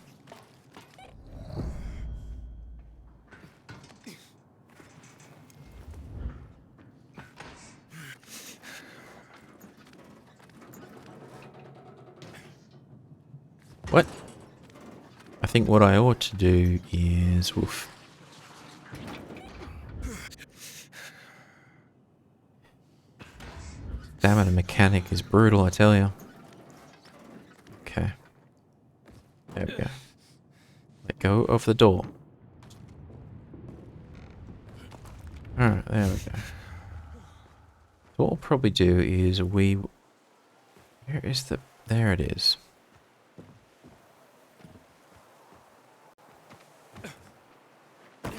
What? I think what I ought to do is... Woof. Stamina mechanic is brutal, I tell you. Okay. There we go. Let go of the door. Alright, there we go. what we'll probably do is where is the... There it is. We'll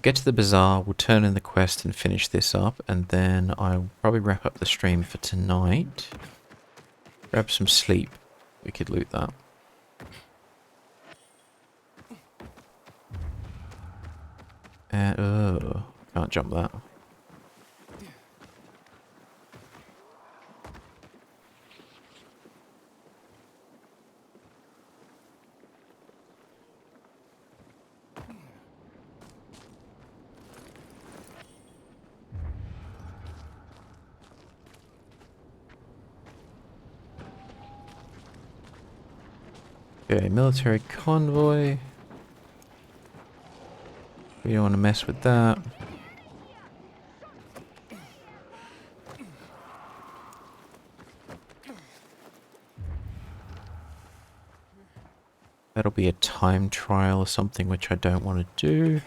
get to the bazaar, we'll turn in the quest and finish this up, and then I'll probably wrap up the stream for tonight. Grab some sleep. We could loot that. And, oh, can't jump that. Okay, military convoy. We don't want to mess with that. That'll be a time trial or something, which I don't want to do.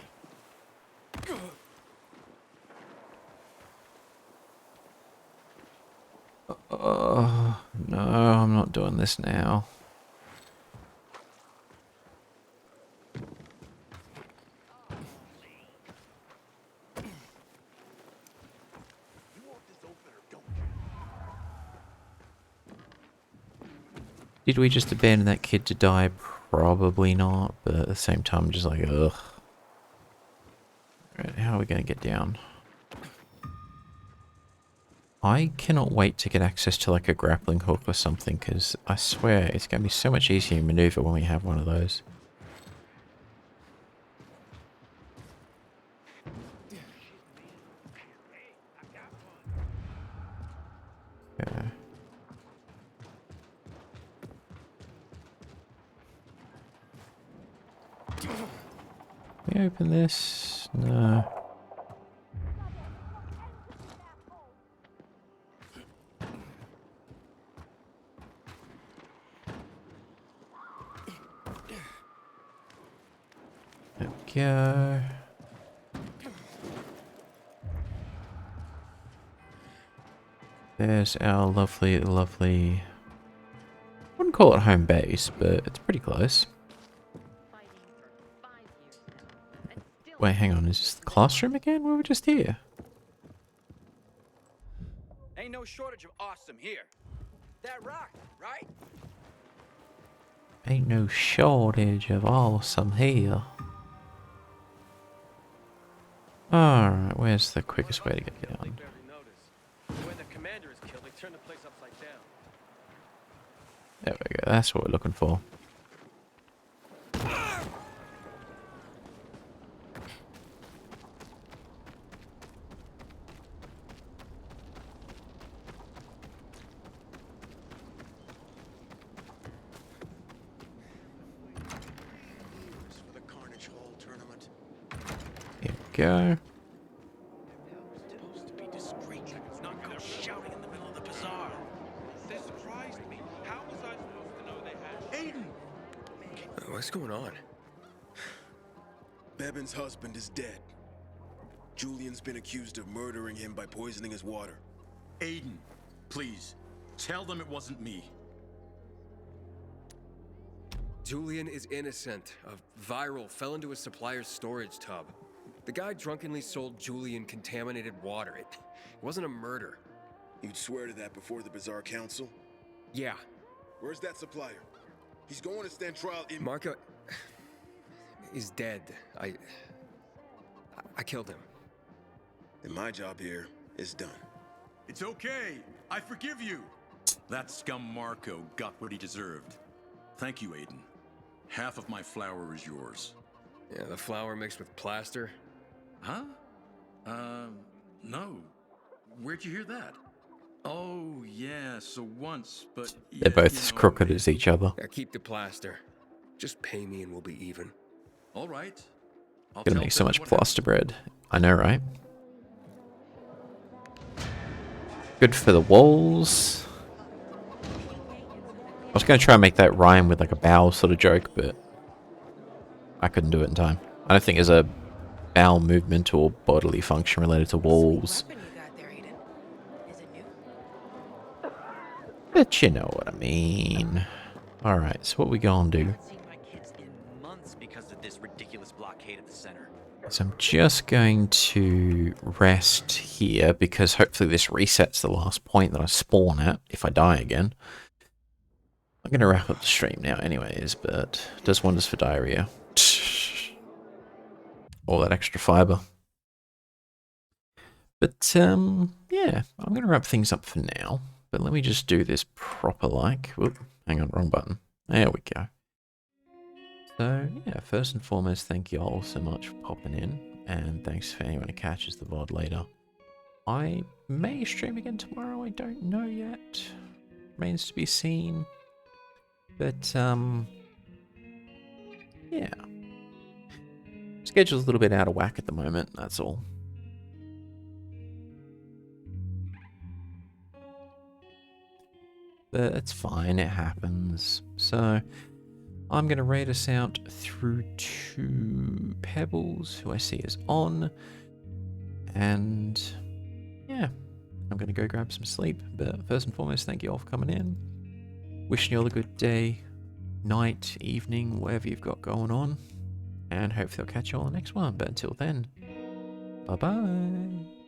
No, I'm not doing this now. Did we just abandon that kid to die? Probably not, but at the same time, I'm just like, ugh. Alright, how are we going to get down? I cannot wait to get access to like a grappling hook or something, because I swear it's going to be so much easier to maneuver when we have one of those. Okay. Can we open this? No. There we go. There's our lovely, lovely... I wouldn't call it home base, but it's pretty close. Wait, hang on, is this the classroom again? We were just here. Ain't no shortage of awesome here. That rock, right? Ain't no shortage of awesome here. Alright, where's the quickest way to get down? When the commander is killed, they turn the place upside down. There we go, that's what we're looking for. Here we go. Supposed to be discreet. Not go shouting in the middle of the bazaar. They surprised me. How was I supposed to know they had... Aiden! What's going on? Bevan's husband is dead. Julian's been accused of murdering him by poisoning his water. Aiden, please, tell them it wasn't me. Julian is innocent. A viral fell into his supplier's storage tub. The guy drunkenly sold Julian contaminated water. It wasn't a murder. You'd swear to that before the Bazaar Council? Yeah. Where's that supplier? He's going to stand trial in... Marco is dead. I killed him. And my job here is done. It's okay. I forgive you. That scum Marco got what he deserved. Thank you, Aiden. Half of my flour is yours. Yeah, the flour mixed with plaster. Huh? No. Where'd you hear that? Oh, yeah, so once, but... Yeah, They're both as crooked as each other. Yeah, keep the plaster. Just pay me and we'll be even. All right. Gonna make so much plaster bread. I know, right? Good for the walls. I was going to try and make that rhyme with like a bowel sort of joke, but I couldn't do it in time. I don't think there's a bowel movement or bodily function related to walls. Weapon you got there, But you know what I mean. Alright, so what we gonna do? Seen my kids in months because of this ridiculous blockade at the center. So I'm just going to rest here because hopefully this resets the last point that I spawn at if I die again. I'm going to wrap up the stream now anyways, but it does wonders for diarrhea. All that extra fiber. But, yeah, I'm going to wrap things up for now. But let me just do this proper like. Whoop, hang on, wrong button. There we go. So, yeah, first and foremost, thank you all so much for popping in. And thanks for anyone who catches the VOD later. I may stream again tomorrow, I don't know yet. Remains to be seen. But, yeah. Schedule's a little bit out of whack at the moment, that's all. But it's fine, it happens. So, I'm going to raid us out through to Pebbles, who I see is on. And, yeah, I'm going to go grab some sleep. But first and foremost, thank you all for coming in. Wishing you all a good day, night, evening, whatever you've got going on. And hopefully I'll catch you all on the next one. But until then, bye-bye.